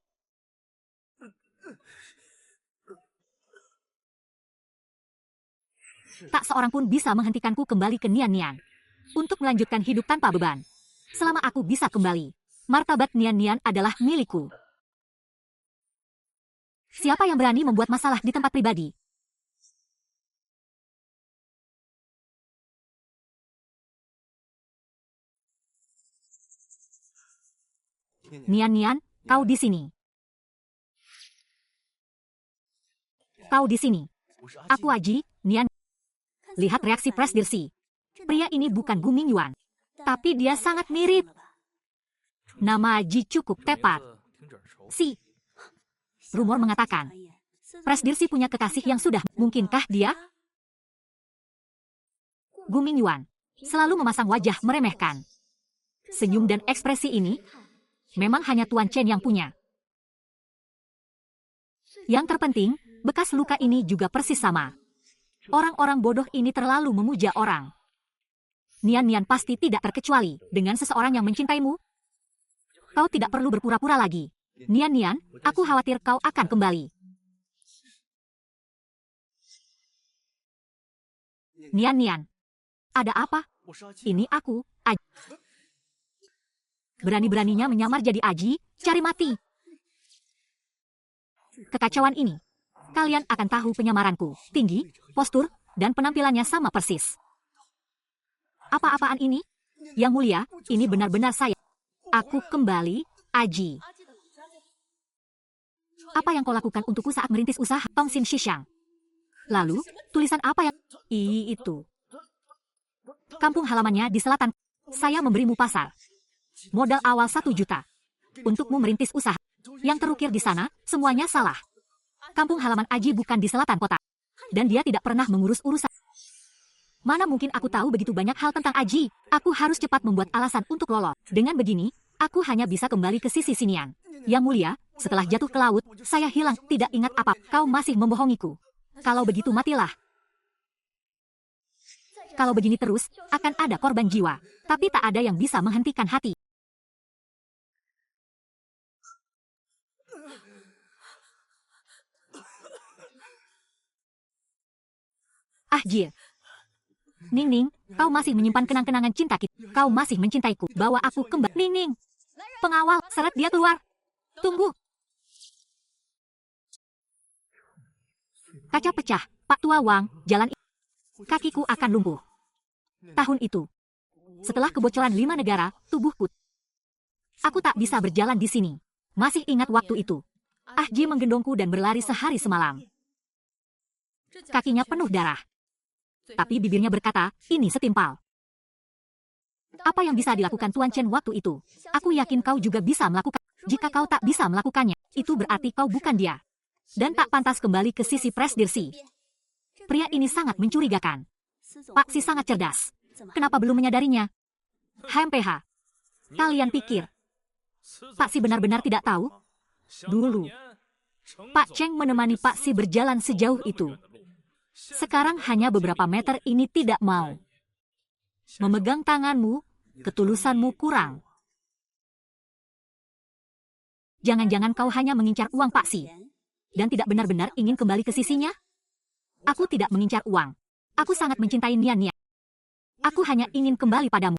Speaker 1: Tak seorang pun bisa menghentikanku kembali ke Nian Nian. Untuk melanjutkan hidup tanpa beban. Selama aku bisa kembali, martabat Nian Nian adalah milikku. Siapa yang berani membuat masalah di tempat pribadi? Nian Nian, kau di sini. Kau di sini. Aku Aji, Nian. Lihat reaksi Presdirsi. Pria ini bukan Gu Mingyuan, tapi dia sangat mirip. Nama Aji cukup tepat. Si. Rumor mengatakan, Presdirsi punya kekasih yang sudah. Mungkinkah dia? Gu Mingyuan selalu memasang wajah meremehkan. Senyum dan ekspresi ini memang hanya Tuan Chen yang punya. Yang terpenting, bekas luka ini juga persis sama. Orang-orang bodoh ini terlalu memuja orang. Nian Nian pasti tidak terkecuali dengan seseorang yang mencintaimu. Kau tidak perlu berpura-pura lagi. Nian Nian, aku khawatir kau akan kembali. Nian Nian, ada apa? Ini aku, Aji. Berani-beraninya menyamar jadi Aji, cari mati. Kekacauan ini. Kalian akan tahu penyamaranku. Tinggi, postur, dan penampilannya sama persis. Apa-apaan ini? Yang mulia, ini benar-benar saya. Aku kembali, Aji. Apa yang kau lakukan untukku saat merintis usaha Tongxin Shishang? Lalu, tulisan apa yang... Itu. Kampung halamannya di selatan. Saya memberimu pasar. Modal awal 1 juta. Untukmu merintis usaha. Yang terukir di sana, semuanya salah. Kampung halaman Aji bukan di selatan kota. Dan dia tidak pernah mengurus urusan. Mana mungkin aku tahu begitu banyak hal tentang Aji. Aku harus cepat membuat alasan untuk lolos. Dengan begini, aku hanya bisa kembali ke sisi sinian. Yang mulia, setelah jatuh ke laut, saya hilang, tidak ingat apa. Kau masih membohongiku. Kalau begitu matilah. Kalau begini terus, akan ada korban jiwa. Tapi tak ada yang bisa menghentikan hati. Ah Jir. Ning Ning, kau masih menyimpan kenang-kenangan cinta kita. Kau masih mencintaiku. Bawa aku kembali. Ning Ning. Pengawal, seret dia keluar. Tunggu. Kaca pecah. Pak Tua Wang, jalan ini. Kakiku akan lumpuh. Tahun itu. Setelah kebocoran 5 negara, tubuhku. Aku tak bisa berjalan di sini. Masih ingat waktu itu. Ah Ji menggendongku dan berlari sehari semalam. Kakinya penuh darah. Tapi bibirnya berkata, ini setimpal. Apa yang bisa dilakukan Tuan Chen waktu itu? Aku yakin kau juga bisa melakukan. Jika kau tak bisa melakukannya, itu berarti kau bukan dia. Dan tak pantas kembali ke sisi Presdirsi. Pria ini sangat mencurigakan. Pak Si sangat cerdas. Kenapa belum menyadarinya? HMPH. Kalian pikir Pak Si benar-benar tidak tahu? Dulu, Pak Cheng menemani Pak Si berjalan sejauh itu. Sekarang hanya beberapa meter ini tidak mau. Memegang tanganmu, ketulusanmu kurang. Jangan-jangan kau hanya mengincar uang Pak Si. Dan tidak benar-benar ingin kembali ke sisinya? Aku tidak mengincar uang. Aku sangat mencintai Nian Nian. Aku hanya ingin kembali padamu.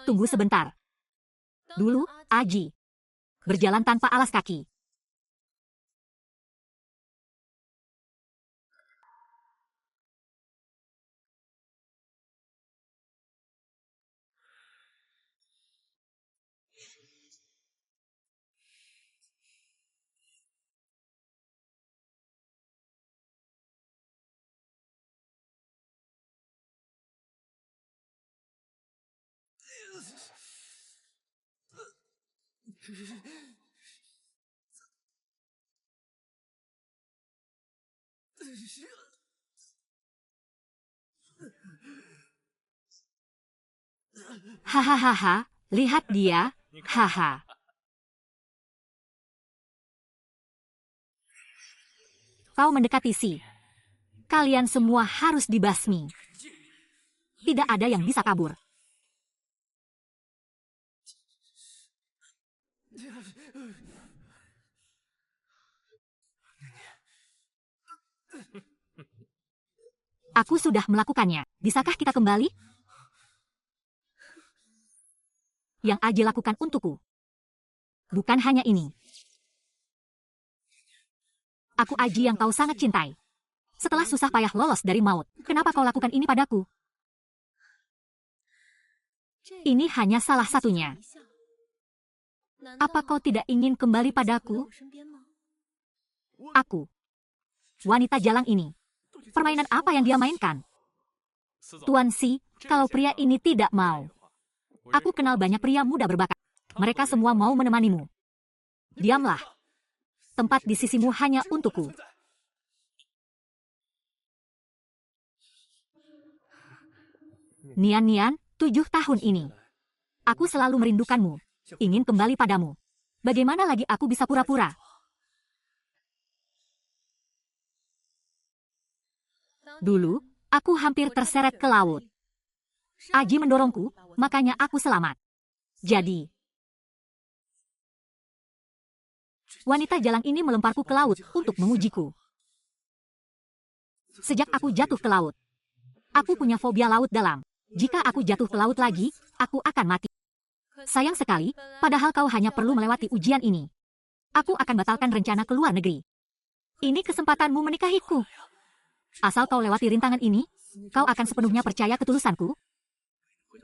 Speaker 1: Tunggu sebentar. Dulu, Aji berjalan tanpa alas kaki. Hahaha, lihat dia, haha. Kau mendekati Si. Kalian semua harus dibasmi. Tidak ada yang bisa kabur. Aku sudah melakukannya. Bisakah kita kembali? Yang Aji lakukan untukku. Bukan hanya ini. Aku Aji yang kau sangat cintai. Setelah susah payah lolos dari maut, kenapa kau lakukan ini padaku? Ini hanya salah satunya. Apa kau tidak ingin kembali padaku? Aku. Wanita jalang ini. Permainan apa yang dia mainkan? Tuan Si, kalau pria ini tidak mau. Aku kenal banyak pria muda berbakat. Mereka semua mau menemanimu. Diamlah. Tempat di sisimu hanya untukku. Nian Nian, 7 tahun ini. Aku selalu merindukanmu. Ingin kembali padamu. Bagaimana lagi aku bisa pura-pura? Dulu, aku hampir terseret ke laut. Aji mendorongku, makanya aku selamat. Jadi, wanita jalang ini melemparku ke laut untuk mengujiku. Sejak aku jatuh ke laut, aku punya fobia laut dalam. Jika aku jatuh ke laut lagi, aku akan mati. Sayang sekali, padahal kau hanya perlu melewati ujian ini. Aku akan batalkan rencana ke luar negeri. Ini kesempatanmu menikahiku. Asal kau lewati rintangan ini, kau akan sepenuhnya percaya ketulusanku.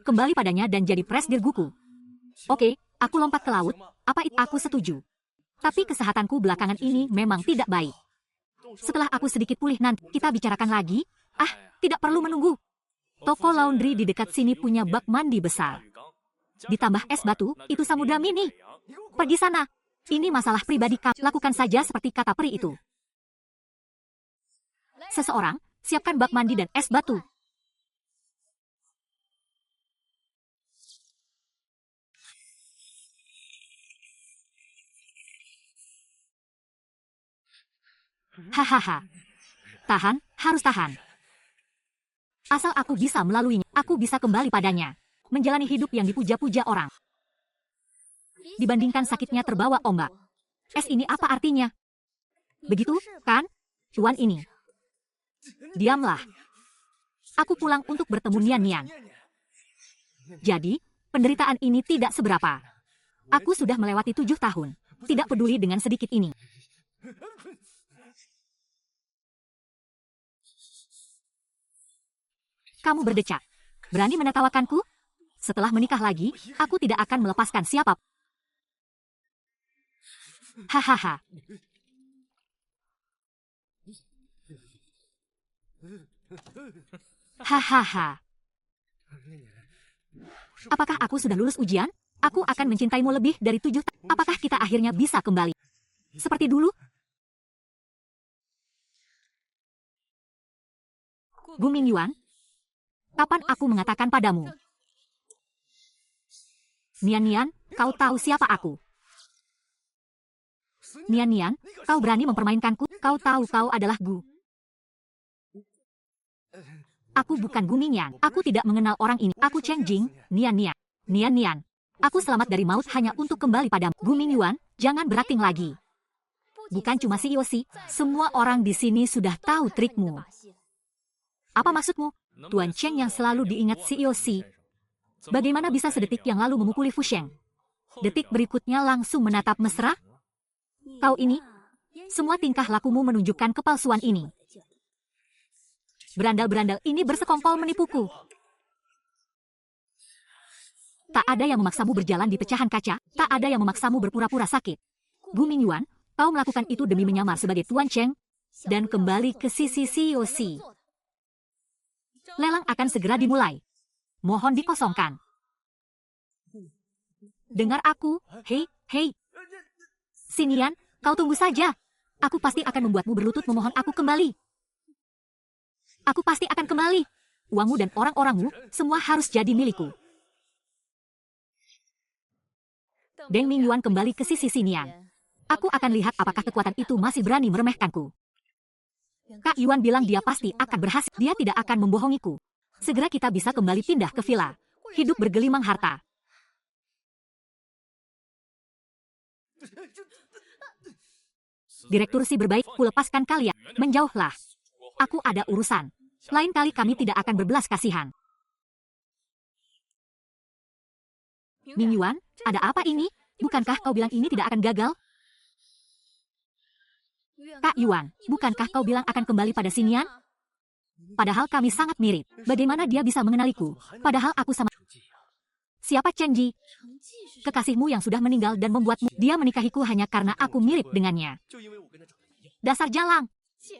Speaker 1: Kembali padanya dan jadi presdirguku. Oke, aku lompat ke laut. Apa itu? Aku setuju. Tapi kesehatanku belakangan ini memang tidak baik. Setelah aku sedikit pulih nanti, kita bicarakan lagi. Ah, tidak perlu menunggu. Toko laundry di dekat sini punya bak mandi besar. Ditambah es batu, itu samudra mini. Pergi sana. Ini masalah pribadi kamu. Lakukan saja seperti kata peri itu. Seseorang, siapkan bak mandi dan es batu. Hahaha. Tahan, harus tahan. Asal aku bisa melaluinya, aku bisa kembali padanya. Menjalani hidup yang dipuja-puja orang. dibandingkan sakitnya terbawa ombak. Es ini apa artinya? Begitu, kan? Tuan ini. Diamlah. Aku pulang untuk bertemu Nian Nian. Jadi, penderitaan ini tidak seberapa. Aku sudah melewati 7 tahun. Tidak peduli dengan sedikit ini. Kamu berdecak. Berani menertawakanku? Setelah menikah lagi, aku tidak akan melepaskan siapa. Hahaha. Hahaha. Apakah aku sudah lulus ujian? Aku akan mencintaimu lebih dari 7 tahun. Apakah kita akhirnya bisa kembali seperti dulu? Gu Mingyuan, kapan aku mengatakan padamu? Nian Nian, kau tahu siapa aku? Nian Nian, kau berani mempermainkanku? Kau tahu kau adalah Gu. Aku bukan Gu Mingyuan. Aku tidak mengenal orang ini. Aku Cheng Jing, Nian Nian. Nian Nian. Aku selamat dari maut hanya untuk kembali padamu. Gu Mingyuan, jangan berakting lagi. Bukan cuma si Yosi, semua orang di sini sudah tahu trikmu. Apa maksudmu? Tuan Cheng yang selalu diingat si Yosi. Bagaimana bisa sedetik yang lalu memukuli Fu Sheng? Detik berikutnya langsung menatap mesra? Kau ini, semua tingkah lakumu menunjukkan kepalsuan ini. Berandal-berandal ini bersekongkol menipuku. Tak ada yang memaksamu berjalan di pecahan kaca, tak ada yang memaksamu berpura-pura sakit. Gu Mingyuan, kau melakukan itu demi menyamar sebagai Tuan Cheng, dan kembali ke sisi si Yosi. Lelang akan segera dimulai. Mohon dikosongkan. Dengar aku, hei, hei. Sinian, kau tunggu saja. Aku pasti akan membuatmu berlutut memohon aku kembali. Aku pasti akan kembali. Uangmu dan orang-orangmu, semua harus jadi milikku. Deng Mingyuan kembali ke sisi Sinian. Aku akan lihat apakah kekuatan itu masih berani meremehkanku. Kak Yuan bilang dia pasti akan berhasil. Dia tidak akan membohongiku. Segera kita bisa kembali pindah ke villa. Hidup bergelimang harta. Direktur si berbaik, kulepaskan kalian. Menjauhlah. Aku ada urusan. Lain kali kami tidak akan berbelas kasihan. Mingyuan, ada apa ini? Bukankah kau bilang ini tidak akan gagal? Kak Yuan, bukankah kau bilang akan kembali pada Sinian? Padahal kami sangat mirip. Bagaimana dia bisa mengenaliku? Padahal aku sama... Siapa Chen Ji? Kekasihmu yang sudah meninggal dan membuatmu... Dia menikahiku hanya karena aku mirip dengannya. Dasar jalang.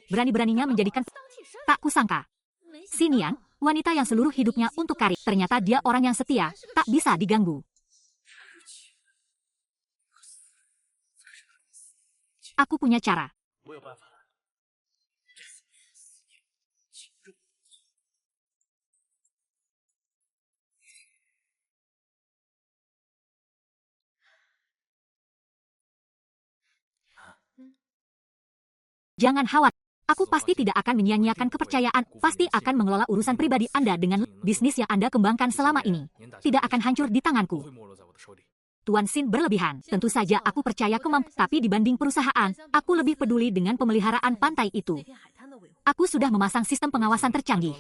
Speaker 1: Berani-beraninya menjadikan... Tak kusangka. Sinian, wanita yang seluruh hidupnya untuk karir. Ternyata dia orang yang setia, tak bisa diganggu. Aku punya cara. Jangan khawatir. Aku pasti tidak akan menyia-nyiakan kepercayaan. Pasti akan mengelola urusan pribadi Anda dengan bisnis yang Anda kembangkan selama ini. Tidak akan hancur di tanganku. Tuan Xin berlebihan. Tentu saja aku percaya kemampuan. Tapi dibanding perusahaan, aku lebih peduli dengan pemeliharaan pantai itu. Aku sudah memasang sistem pengawasan tercanggih.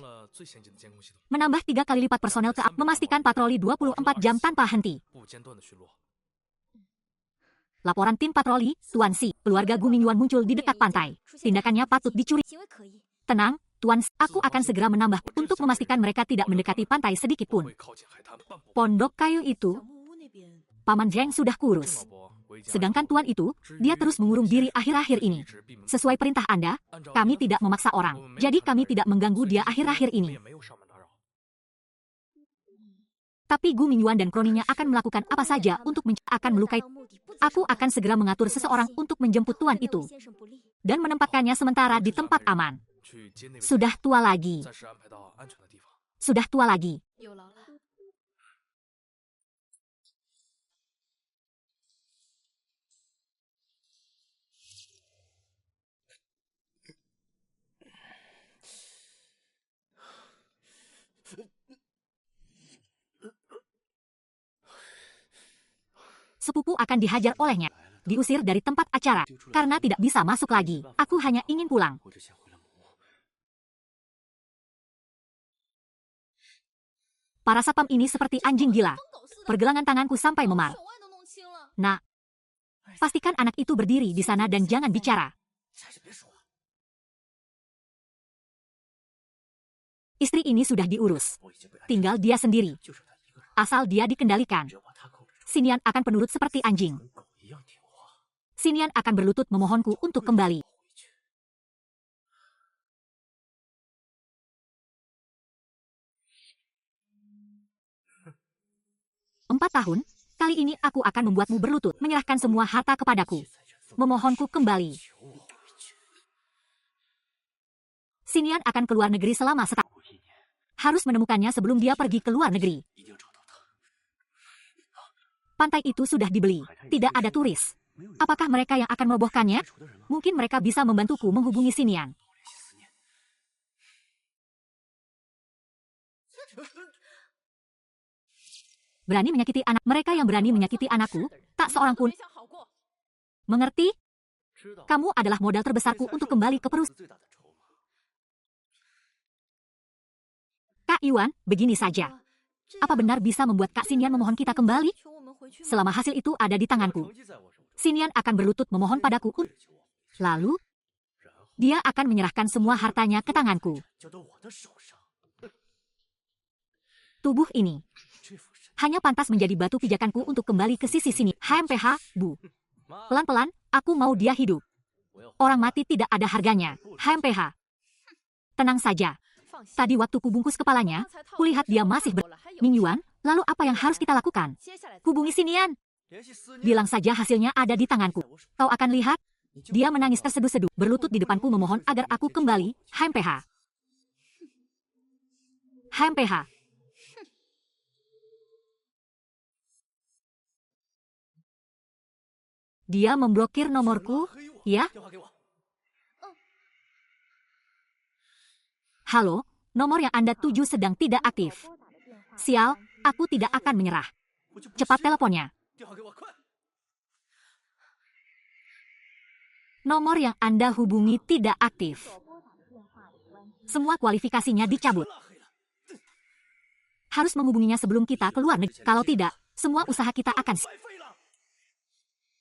Speaker 1: Menambah 3 kali lipat personel memastikan patroli 24 jam tanpa henti. Laporan tim patroli, Tuan Si, keluarga Gu Mingyuan muncul di dekat pantai. Tindakannya patut dicuri. Tenang, Tuan Si, aku akan segera menambah untuk memastikan mereka tidak mendekati pantai sedikit pun. Pondok kayu itu, Paman Zheng sudah kurus. Sedangkan tuan itu, dia terus mengurung diri akhir-akhir ini. Sesuai perintah Anda, kami tidak memaksa orang. Jadi kami tidak mengganggu dia akhir-akhir ini. Tapi Gu Mingyuan dan kroninya akan melakukan apa saja untuk akan melukai. Aku akan segera mengatur seseorang untuk menjemput tuan itu. Dan menempatkannya sementara di tempat aman. Sudah tua lagi. Sudah tua lagi. sepupu akan dihajar olehnya. Diusir dari tempat acara, karena tidak bisa masuk lagi. Aku hanya ingin pulang. Para satpam ini seperti anjing gila. Pergelangan tanganku sampai memar. Nak, pastikan anak itu berdiri di sana dan jangan bicara. Istri ini sudah diurus. Tinggal dia sendiri. Asal dia dikendalikan. Xinian akan penurut seperti anjing. Xinian akan berlutut memohonku untuk kembali. Empat tahun, kali ini aku akan membuatmu berlutut, menyerahkan semua harta kepadaku. Memohonku kembali. Xinian akan keluar negeri selama setahun. Harus menemukannya sebelum dia pergi ke luar negeri. Pantai itu sudah dibeli. Tidak ada turis. Apakah mereka yang akan merobohkannya? Mungkin mereka bisa membantuku menghubungi Xinian. Berani menyakiti anak. Mereka yang berani menyakiti anakku, tak seorang pun. Mengerti? Kamu adalah modal terbesarku untuk kembali ke perusahaan. Kak Yuan, begini saja. Apa benar bisa membuat Kak Xinian memohon kita kembali? Selama hasil itu ada di tanganku, Xinian akan berlutut memohon padaku. Lalu, dia akan menyerahkan semua hartanya ke tanganku. Tubuh ini hanya pantas menjadi batu pijakanku untuk kembali ke sisi sini. HMPH, Bu. Pelan-pelan, aku mau dia hidup. Orang mati tidak ada harganya. HMPH. Tenang saja. Tadi waktu kubungkus kepalanya, kulihat dia masih Ming Yuan, lalu apa yang harus kita lakukan? Hubungi Xinian. Bilang saja hasilnya ada di tanganku. Kau akan lihat. Dia menangis terseduh-seduh, berlutut di depanku memohon agar aku kembali. HMPH. HMPH. Dia memblokir nomorku, ya? Halo, nomor yang Anda tuju sedang tidak aktif. Sial, aku tidak akan menyerah. Cepat teleponnya. Nomor yang Anda hubungi tidak aktif. Semua kualifikasinya dicabut. Harus menghubunginya sebelum kita keluar negeri. Kalau tidak, semua usaha kita akan...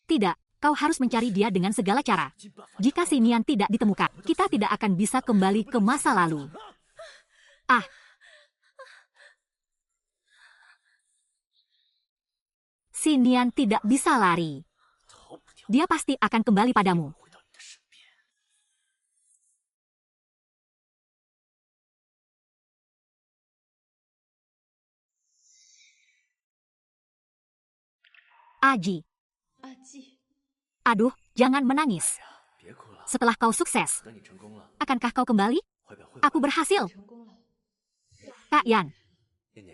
Speaker 1: Tidak, kau harus mencari dia dengan segala cara. Jika Xinian tidak ditemukan, kita tidak akan bisa kembali ke masa lalu. Ah. Xinian tidak bisa lari. Dia pasti akan kembali padamu. Aji. Aduh, jangan menangis. Setelah kau sukses, akankah kau kembali? Aku berhasil. Kak Yan,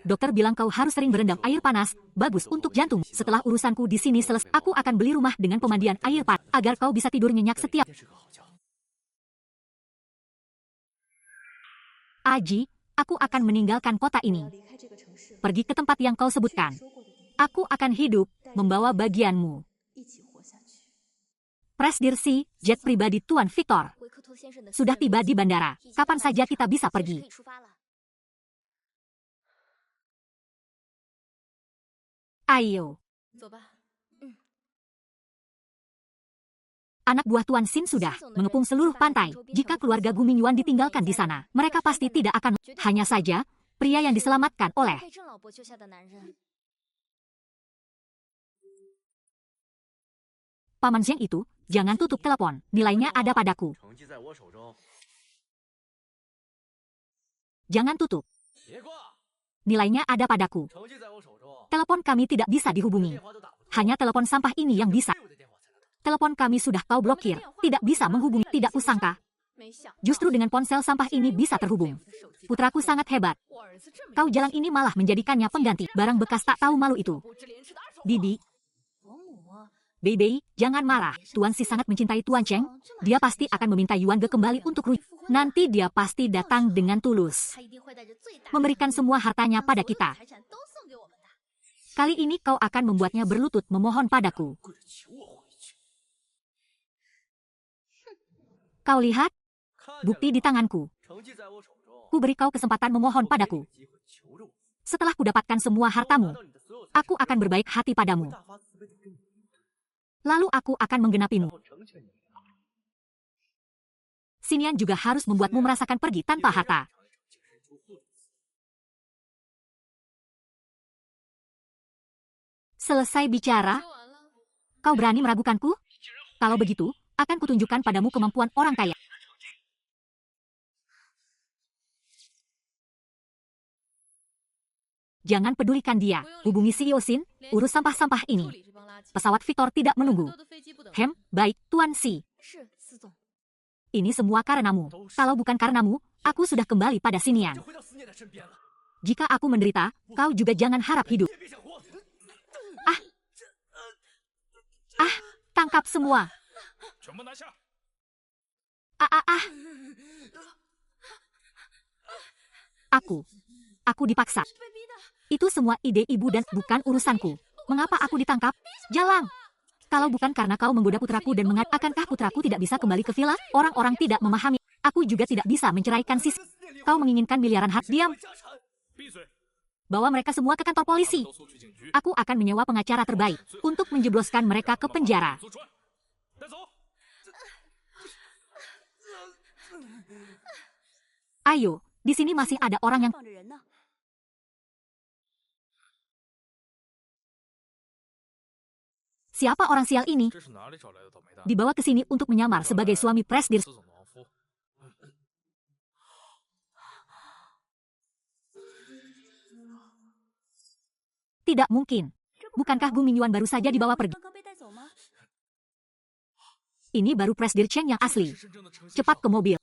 Speaker 1: dokter bilang kau harus sering berendam air panas, bagus untuk jantung. Setelah urusanku di sini selesai, aku akan beli rumah dengan pemandian air panas, agar kau bisa tidur nyenyak setiap. Aji, aku akan meninggalkan kota ini. Pergi ke tempat yang kau sebutkan. Aku akan hidup, membawa bagianmu. Presdirsi, jet pribadi Tuan Victor. Sudah tiba di bandara. Kapan saja kita bisa pergi. Ayo. Anak buah Tuan Xin sudah mengepung seluruh pantai. Jika keluarga Gu Mingyuan ditinggalkan di sana, mereka pasti tidak akan. Hanya saja, pria yang diselamatkan oleh... Paman Zheng itu, jangan tutup telepon. Nilainya ada padaku. Jangan tutup. Nilainya ada padaku. Telepon kami tidak bisa dihubungi. Hanya telepon sampah ini yang bisa. Telepon kami sudah kau blokir. Tidak bisa menghubungi. Tidak kusangka. Justru dengan ponsel sampah ini bisa terhubung. Putraku sangat hebat. Kau jalan ini malah menjadikannya pengganti. Barang bekas tak tahu malu itu. Bibi. Baby, jangan marah. Tuan Si sangat mencintai Tuan Cheng. Dia pasti akan meminta Yuan Ge kembali untuk Rui. Nanti dia pasti datang dengan tulus. Memberikan semua hartanya pada kita. Kali ini kau akan membuatnya berlutut memohon padaku. Kau lihat? Bukti di tanganku. Ku beri kau kesempatan memohon padaku. Setelah kudapatkan semua hartamu, aku akan berbaik hati padamu. Lalu aku akan menggenapimu. Xinian juga harus membuatmu merasakan pergi tanpa harta. Selesai bicara? Kau berani meragukanku? Kalau begitu, akan kutunjukkan padamu kemampuan orang kaya. Jangan pedulikan dia. Hubungi CEO Xin, urus sampah-sampah ini. Pesawat Victor tidak menunggu. Baik, Tuan Si. Ini semua karenamu. Kalau bukan karenamu, aku sudah kembali pada Xinian. Jika aku menderita, kau juga jangan harap hidup. Tangkap semua. Aku dipaksa. Itu semua ide ibu dan bukan urusanku. Mengapa aku ditangkap? Jalang. Kalau bukan karena kau menggoda putraku dan akankah putraku tidak bisa kembali ke villa? Orang-orang tidak memahami. Aku juga tidak bisa menceraikan Sis. Kau menginginkan miliaran hak. Diam. Bawa mereka semua ke kantor polisi. Aku akan menyewa pengacara terbaik untuk menjebloskan mereka ke penjara. Ayo, di sini masih ada orang yang... Siapa orang sial ini? Dibawa ke sini untuk menyamar sebagai suami Presdir. Tidak mungkin. Bukankah Gu Mingyuan baru saja dibawa pergi? Ini baru Presdir Cheng yang asli. Cepat ke mobil.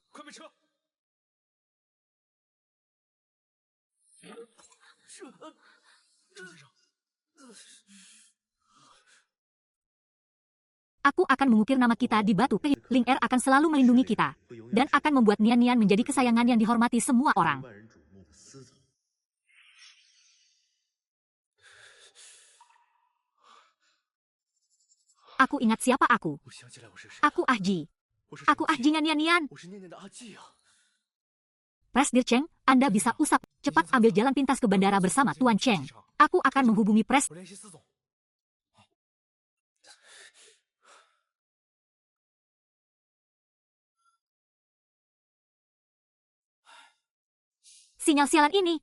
Speaker 1: Aku akan mengukir nama kita di batu. Ling Er akan selalu melindungi kita. Dan akan membuat Nian Nian menjadi kesayangan yang dihormati semua orang. Aku ingat siapa aku. Aku Ahji. Aku Ahjinya Nian Nian. Presdir Cheng, Anda bisa usap. Cepat ambil jalan pintas ke bandara bersama Tuan Cheng. Aku akan menghubungi sinyal sialan ini.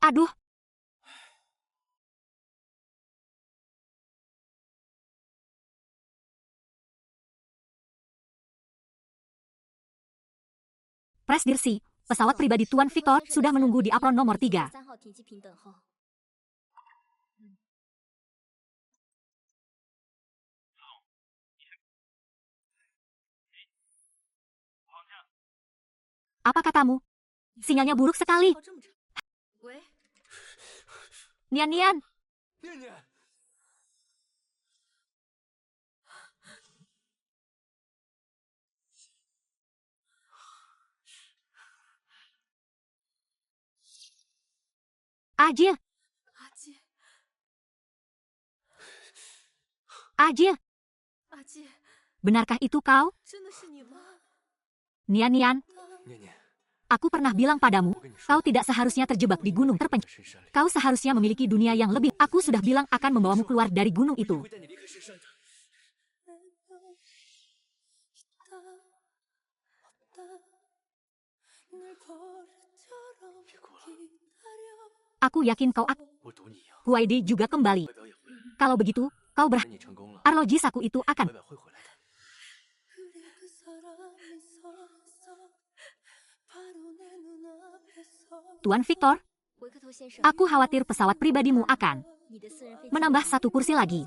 Speaker 1: Aduh. Presdir Si, pesawat pribadi Tuan Victor sudah menunggu di apron nomor 3. Apa katamu? Sinyalnya buruk sekali. Nian Nian. Ajil. Ajil. Benarkah itu kau? Nian Nian. Aku pernah bilang padamu, kau tidak seharusnya terjebak di gunung terpencil. Kau seharusnya memiliki dunia yang lebih. Aku sudah bilang akan membawamu keluar dari gunung itu. Aku yakin kau akan. Huaidi juga kembali. Kalau begitu, kau arloji saku itu akan. Tuan Victor, aku khawatir pesawat pribadimu akan menambah 1 kursi lagi.